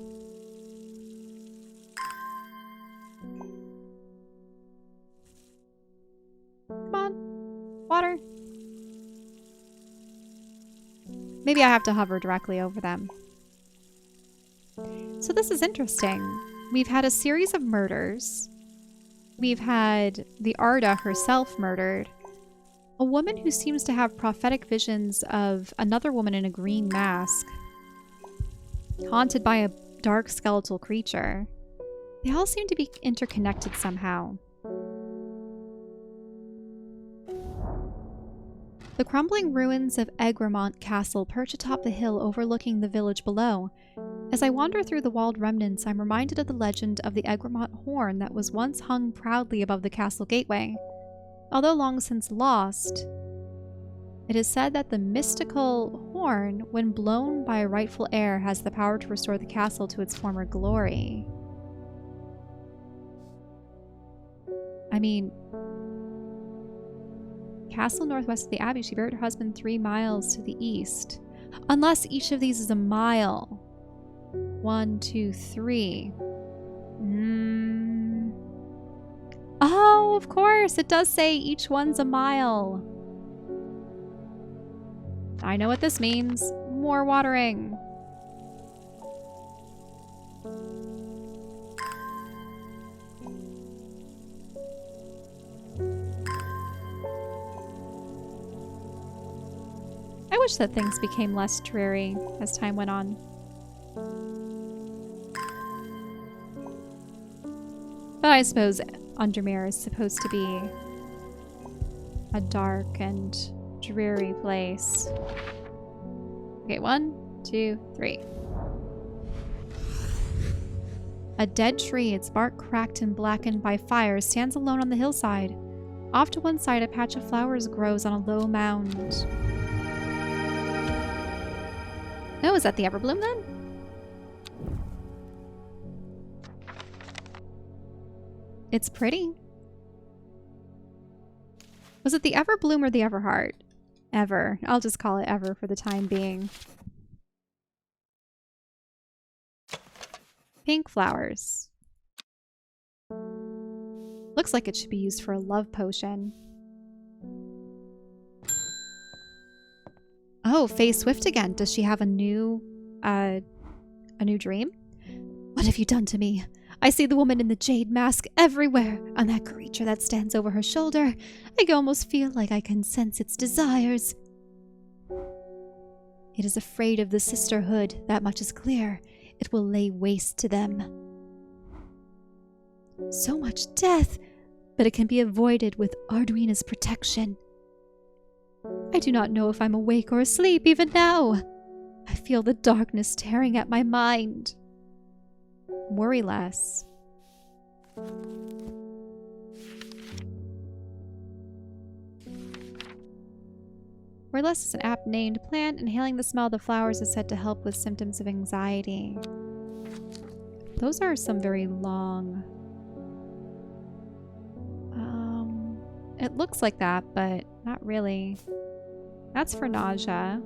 Come on. Water. Maybe I have to hover directly over them. So this is interesting. We've had a series of murders. We've had the Arda herself murdered. A woman who seems to have prophetic visions of another woman in a green mask, haunted by a dark skeletal creature. They all seem to be interconnected somehow. The crumbling ruins of Egremont Castle perch atop the hill overlooking the village below. As I wander through the walled remnants, I'm reminded of the legend of the Egremont horn that was once hung proudly above the castle gateway. Although long since lost, it is said that the mystical horn, when blown by a rightful heir, has the power to restore the castle to its former glory. I mean, castle northwest of the abbey. She buried her husband 3 miles to the east. Unless each of these is a mile. 1, 2, 3. Oh, of course. It does say each one's a mile. I know what this means. More watering. I wish that things became less dreary as time went on. But I suppose Undermere is supposed to be a dark and dreary place. Okay, 1, 2, 3. A dead tree, its bark cracked and blackened by fire, stands alone on the hillside. Off to one side, a patch of flowers grows on a low mound. Oh, is that the Everbloom then? It's pretty. Was it the Everbloom or the Everheart? Ever. I'll just call it Ever for the time being. Pink flowers. Looks like it should be used for a love potion. Oh, Faye Swift again. Does she have a new dream? What have you done to me? I see the woman in the jade mask everywhere, and that creature that stands over her shoulder. I can almost feel like I can sense its desires. It is afraid of the sisterhood, that much is clear. It will lay waste to them. So much death, but it can be avoided with Arduina's protection. I do not know if I'm awake or asleep even now. I feel the darkness tearing at my mind. Worry less. Worry less is an apt-named plant. Inhaling the smell of the flowers is said to help with symptoms of anxiety. Those are some very long... It looks like that, but not really. That's for nausea.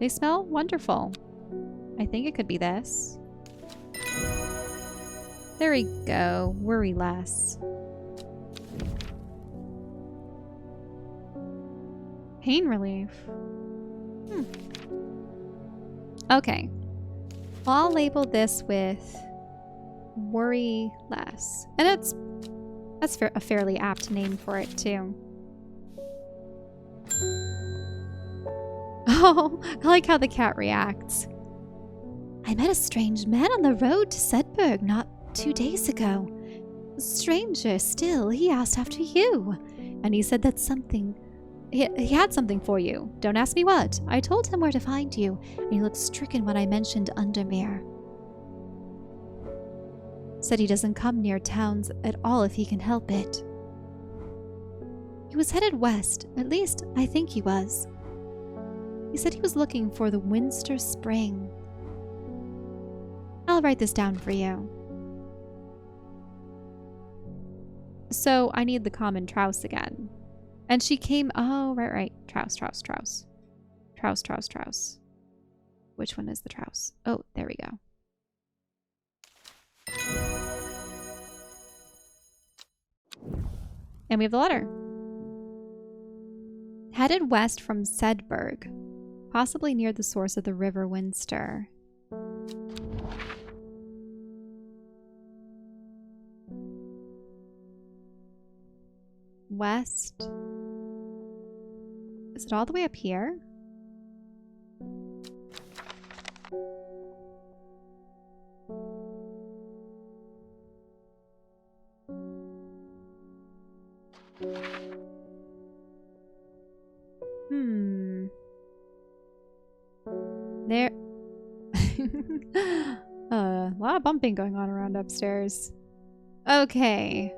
They smell wonderful. I think it could be this. There we go. Worry less. Pain relief. Okay. Well, I'll label this with worry less. And that's a fairly apt name for it, too. Oh, I like how the cat reacts. I met a strange man on the road to Sedberg not 2 days ago. Stranger still, he asked after you. And he said that something He had something for you. Don't ask me what. I told him where to find you, and he looked stricken when I mentioned Undermere. Said he doesn't come near towns at all if he can help it. He was headed west, at least I think he was. He said he was looking for the Winster Spring. I'll write this down for you. So I need the common trouse again. And she came, oh, right. Trouse. Which one is the trouse? Oh, there we go. And we have the letter. Headed west from Sedberg, possibly near the source of the River Winster. West. Is it all the way up here? There. A lot of bumping going on around upstairs. Okay.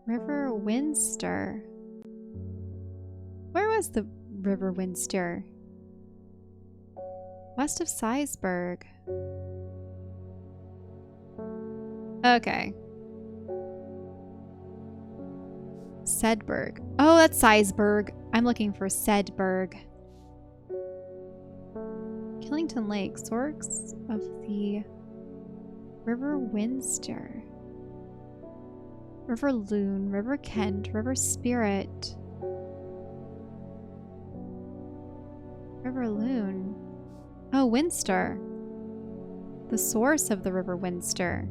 River Winster. Where was the River Winster? West of Seisberg. Okay. Sedberg. Oh, that's Seisberg. I'm looking for Sedberg. Killington Lake, source of the River Winster. River Loon, River Kent, River Spirit. River Loon. Oh, Winster. The source of the River Winster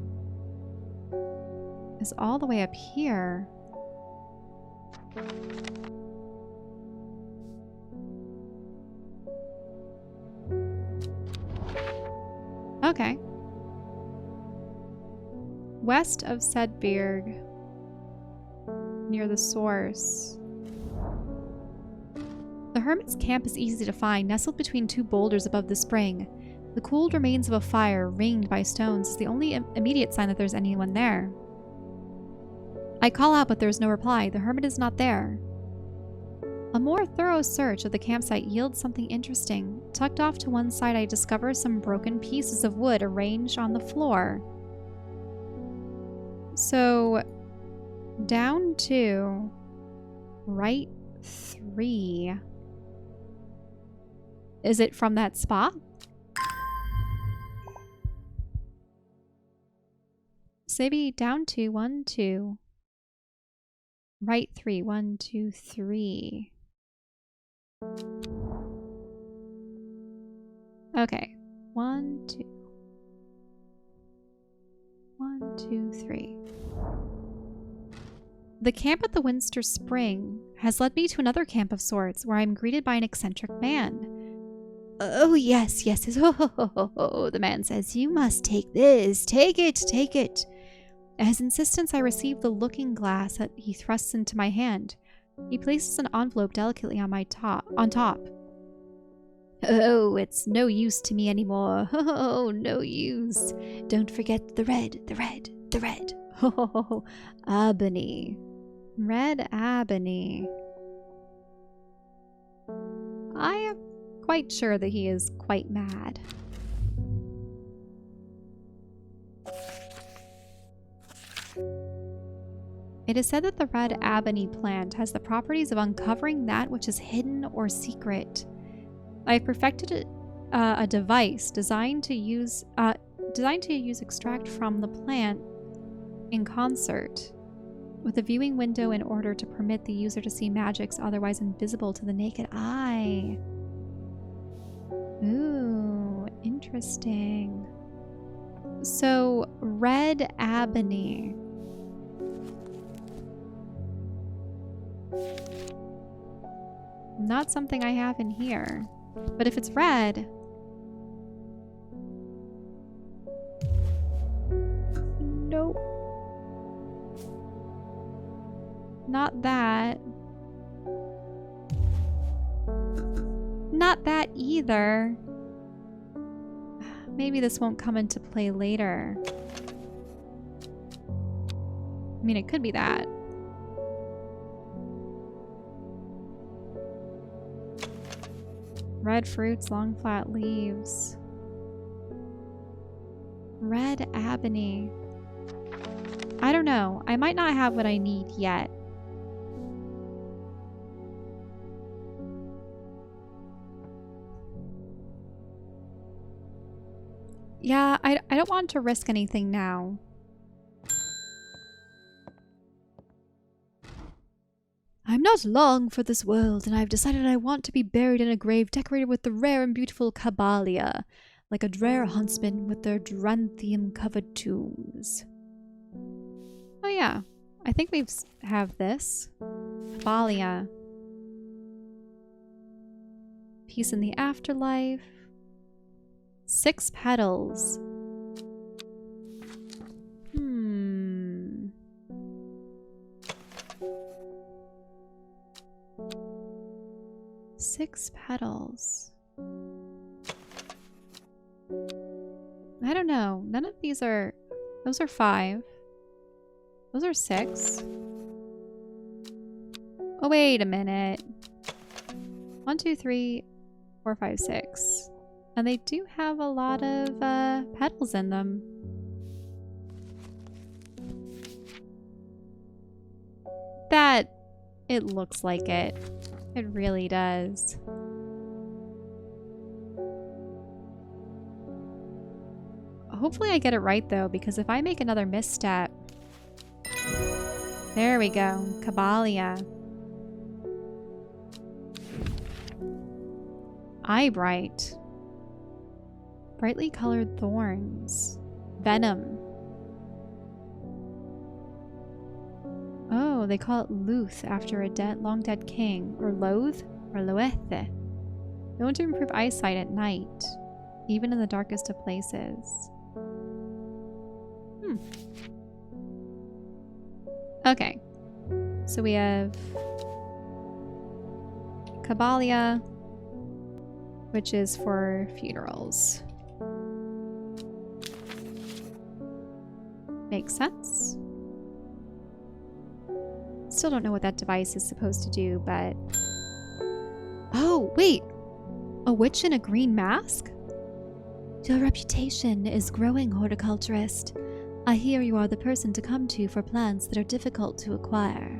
is all the way up here. Okay. West of Sedberg, near the source. The hermit's camp is easy to find, nestled between two boulders above the spring. The cooled remains of a fire, ringed by stones, is the only immediate sign that there's anyone there. I call out, but there is no reply. The hermit is not there. A more thorough search of the campsite yields something interesting. Tucked off to one side, I discover some broken pieces of wood arranged on the floor. So, down 2, right 3. Is it from that spot? So maybe down 2, 1, 2. Right 3, 1, 2, 3. Okay. 1, 2. 1, 2, 3. The camp at the Winster Spring has led me to another camp of sorts, where I am greeted by an eccentric man. Oh, yes. Oh, the man says, you must take this. Take it. At his insistence, I receive the looking glass that he thrusts into my hand. He places an envelope delicately on top. Oh, it's no use to me anymore. Oh, no use. Don't forget the red. Oh, ebony. Red ebony. I am quite sure that he is quite mad. It is said that the red ebony plant has the properties of uncovering that which is hidden or secret. I have perfected a device designed to use extract from the plant in concert with a viewing window in order to permit the user to see magics otherwise invisible to the naked eye. Ooh, interesting. So, red ebony. Not something I have in here. But if it's red... Nope. Not that. not that either. Maybe this won't come into play later. I mean, it could be that. Red fruits, long flat leaves. Red ebony. I don't know. I might not have what I need yet. Yeah, I don't want to risk anything now. I'm not long for this world, and I've decided I want to be buried in a grave decorated with the rare and beautiful Cabalia, like a rare huntsman with their Duranthium-covered tombs. Oh yeah, I think we have this. Cabalia. Peace in the afterlife. 6 petals. 6 petals. I don't know. None of these are... Those are 5. Those are 6. Oh, wait a minute. 1, 2, 3, 4, 5, 6. And they do have a lot of petals in them. That... It looks like it. It really does. Hopefully I get it right though, because if I make another misstep... There we go. Cabalia. Eyebright. Brightly colored thorns. Venom. Oh, they call it Luth after a long dead king. Or Loath? Or Loethe. Known to improve eyesight at night, even in the darkest of places. Okay. So we have Cabalia, which is for funerals. Makes sense. Still don't know what that device is supposed to do, but... Oh, wait! A witch in a green mask? Your reputation is growing, horticulturist. I hear you are the person to come to for plants that are difficult to acquire.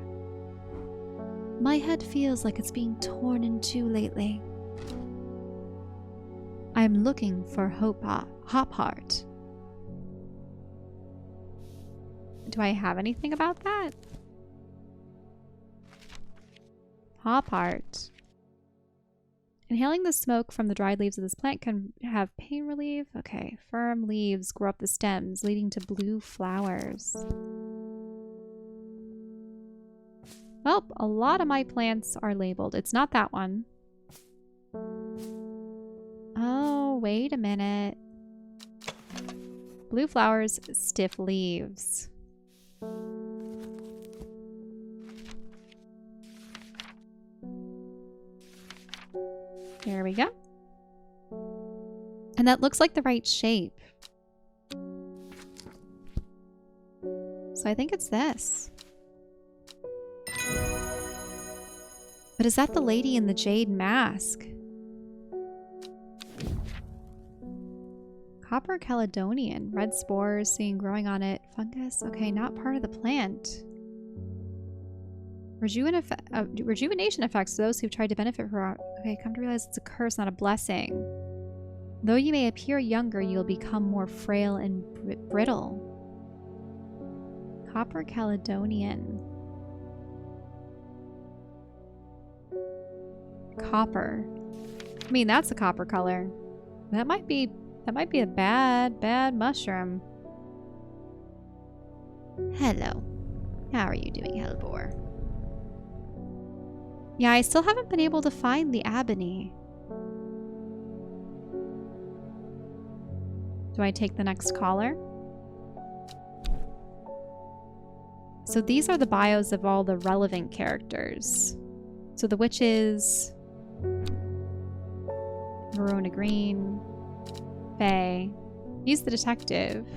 My head feels like it's being torn in two lately. I'm looking for Hop Heart. Do I have anything about that? Hop Heart. Inhaling the smoke from the dried leaves of this plant can have pain relief. Okay. Firm leaves grow up the stems, leading to blue flowers. Well, a lot of my plants are labeled. It's not that one. Oh, wait a minute. Blue flowers, stiff leaves. There we go. And that looks like the right shape. So I think it's this. But is that the lady in the jade mask? Copper Caledonian. Red spores seen growing on it. Fungus. Okay, not part of the plant. Rejuvenation effects to those who've tried to benefit from it. Okay, come to realize it's a curse, not a blessing. Though you may appear younger, you'll become more frail and brittle. Copper Caledonian. Copper. I mean, that's a copper color. That might be a bad mushroom. Hello. How are you doing, Hellbore? Yeah, I still haven't been able to find the ebony. Do I take the next caller? So these are the bios of all the relevant characters. So the witches... Verona Green. Faye. He's the detective.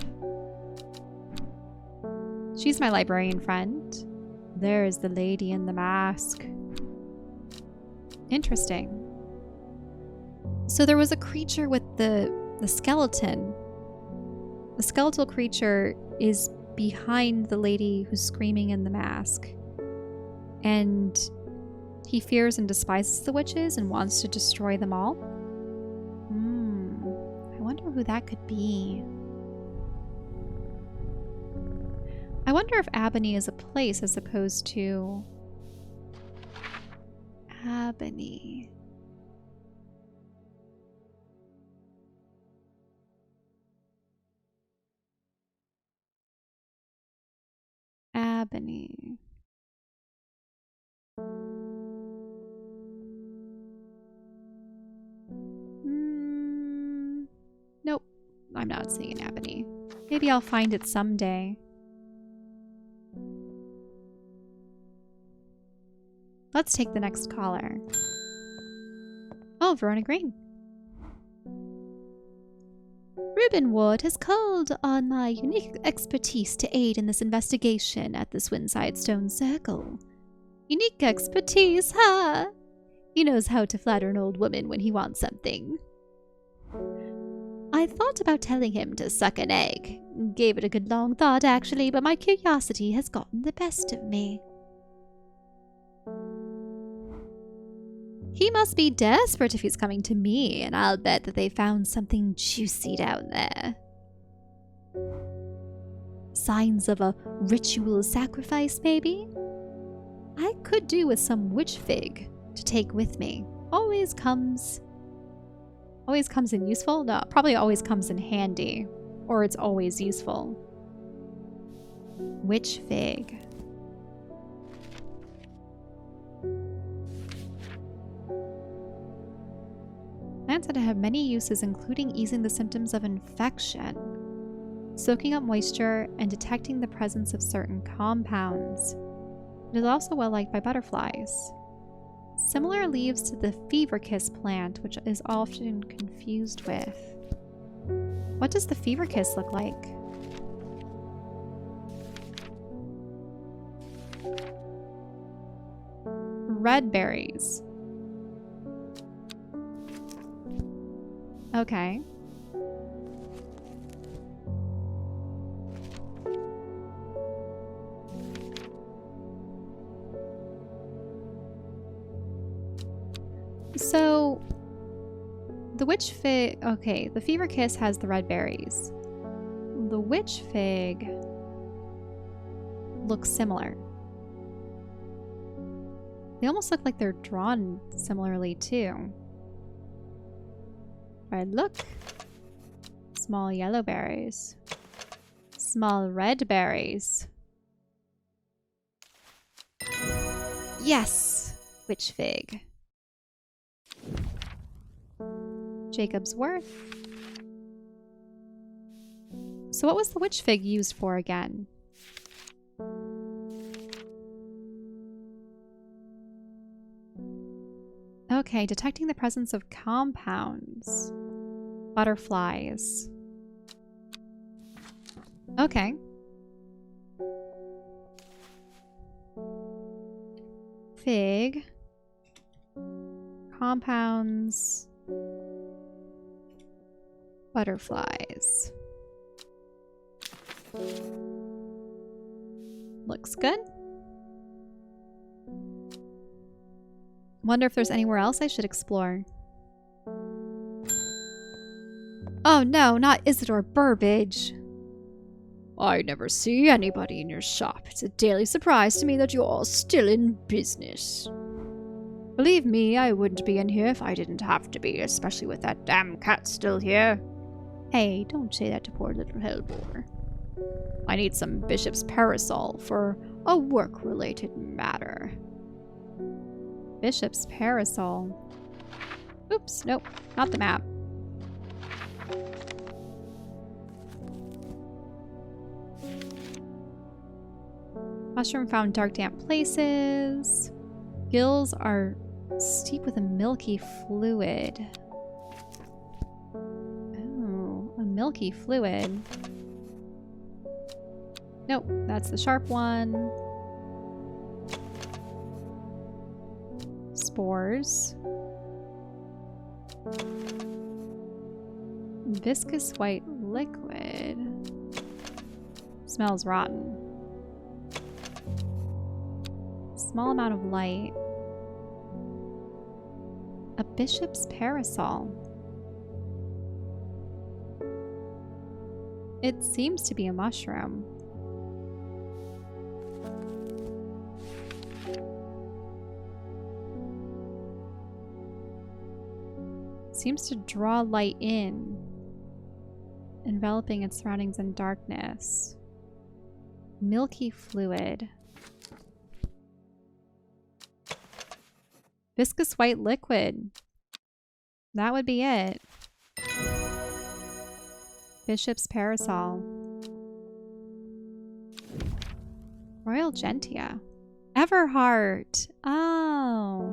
She's my librarian friend. There's the lady in the mask. Interesting. So there was a creature with the skeleton. The skeletal creature is behind the lady who's screaming in the mask. And he fears and despises the witches and wants to destroy them all. I wonder who that could be. I wonder if Abony is a place as opposed to... Abony. Abony. Nope. I'm not seeing an Abony. Maybe I'll find it someday. Let's take the next caller. Oh, Verona Green. Reuben Ward has called on my unique expertise to aid in this investigation at the Swinside Stone Circle. Unique expertise, huh? He knows how to flatter an old woman when he wants something. I thought about telling him to suck an egg. Gave it a good long thought, actually, but my curiosity has gotten the best of me. He must be desperate if he's coming to me, and I'll bet that they found something juicy down there. Signs of a ritual sacrifice, maybe? I could do with some witch fig to take with me. Always comes in useful? No, probably always comes in handy. Or it's always useful. Witch fig. Plants that have many uses, including easing the symptoms of infection, soaking up moisture, and detecting the presence of certain compounds. It is also well liked by butterflies. Similar leaves to the fever kiss plant, which is often confused with. What does the fever kiss look like? Red berries. Okay. So, the witch fig... Okay, the fever kiss has the red berries. The witch fig looks similar. They almost look like they're drawn similarly, too. Red look. Small yellow berries. Small red berries. Yes! Witch fig. Jacob's Worth. So what was the witch fig used for again? Okay, detecting the presence of compounds. Butterflies. Okay. Fig. Compounds. Butterflies. Looks good. Wonder if there's anywhere else I should explore. Oh no, not Isidore Burbage. I never see anybody in your shop. It's a daily surprise to me that you're all still in business. Believe me, I wouldn't be in here if I didn't have to be, especially with that damn cat still here. Hey, don't say that to poor little Hellbore. I need some Bishop's parasol for a work-related matter. Bishop's parasol. Oops, nope, not the map. Mushroom found dark, damp places. Gills are steep with a milky fluid. milky fluid. Nope, that's the sharp one. Spores. Viscous white liquid. Smells rotten. Small amount of light. A bishop's parasol. It seems to be a mushroom. Seems to draw light in, enveloping its surroundings in darkness. Milky fluid. Viscous white liquid. That would be it. Bishop's parasol. Royal Gentia. Everheart. Oh.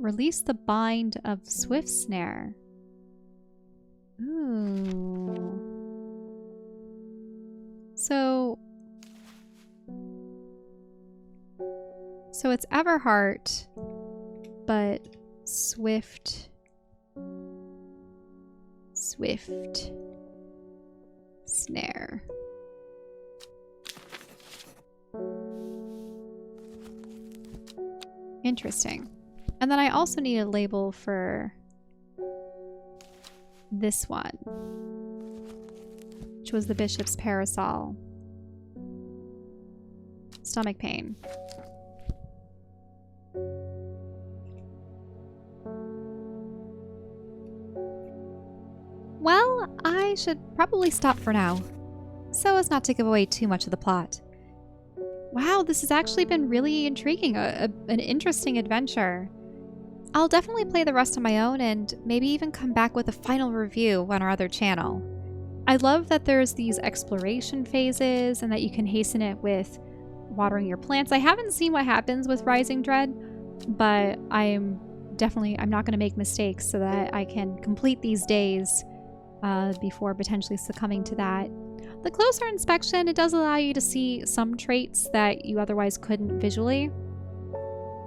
Release the bind of Swift Snare. Ooh. So it's Everheart, but Swift Snare. Interesting. And then I also need a label for this one, which was the Bishop's Parasol. Stomach pain. Well, I should probably stop for now, so as not to give away too much of the plot. Wow, this has actually been really intriguing, an interesting adventure. I'll definitely play the rest on my own and maybe even come back with a final review on our other channel. I love that there's these exploration phases and that you can hasten it with watering your plants. I haven't seen what happens with Rising Dread, but I'm not going to make mistakes so that I can complete these days before potentially succumbing to that. The closer inspection, it does allow you to see some traits that you otherwise couldn't visually,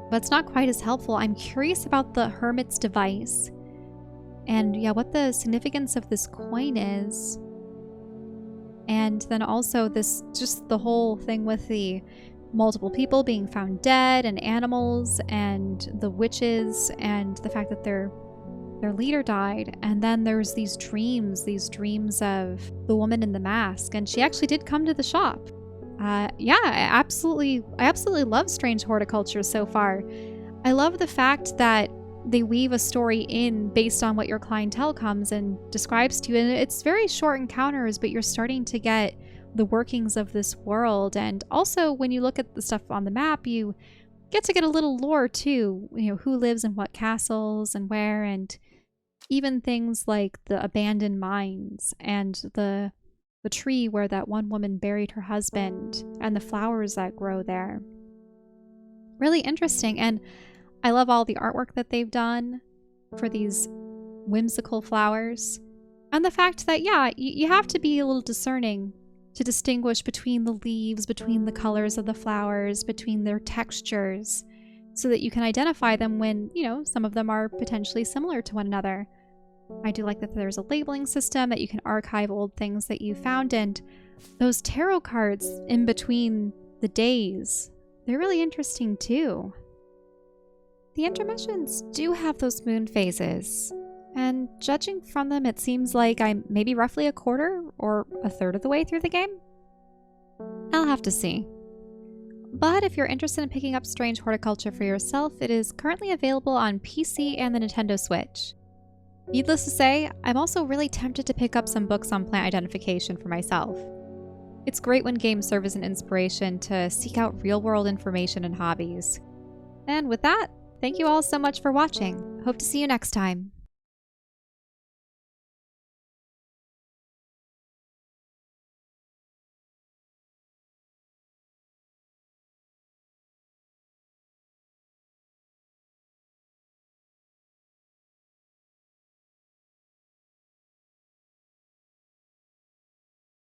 but it's not quite as helpful. I'm curious about the Hermit's device and what the significance of this coin is. And then also just the whole thing with the multiple people being found dead and animals and the witches and the fact that their leader died. And then there's these dreams of the woman in the mask, and she actually did come to the shop. I absolutely love Strange Horticulture so far. I love the fact that they weave a story in based on what your clientele comes and describes to you, and it's very short encounters, but you're starting to get the workings of this world. And also when you look at the stuff on the map, you get to get a little lore too, who lives in what castles and where, and even things like the abandoned mines and the tree where that one woman buried her husband and the flowers that grow there. Really interesting. And I love all the artwork that they've done for these whimsical flowers. And the fact that, you have to be a little discerning to distinguish between the leaves, between the colors of the flowers, between their textures, so that you can identify them when, some of them are potentially similar to one another. I do like that there's a labeling system that you can archive old things that you found, and those tarot cards in between the days, they're really interesting too. The intermissions do have those moon phases, and judging from them, it seems like I'm maybe roughly a quarter or a third of the way through the game. I'll have to see. But if you're interested in picking up Strange Horticulture for yourself, it is currently available on PC and the Nintendo Switch. Needless to say, I'm also really tempted to pick up some books on plant identification for myself. It's great when games serve as an inspiration to seek out real-world information and hobbies. And with that, thank you all so much for watching. Hope to see you next time.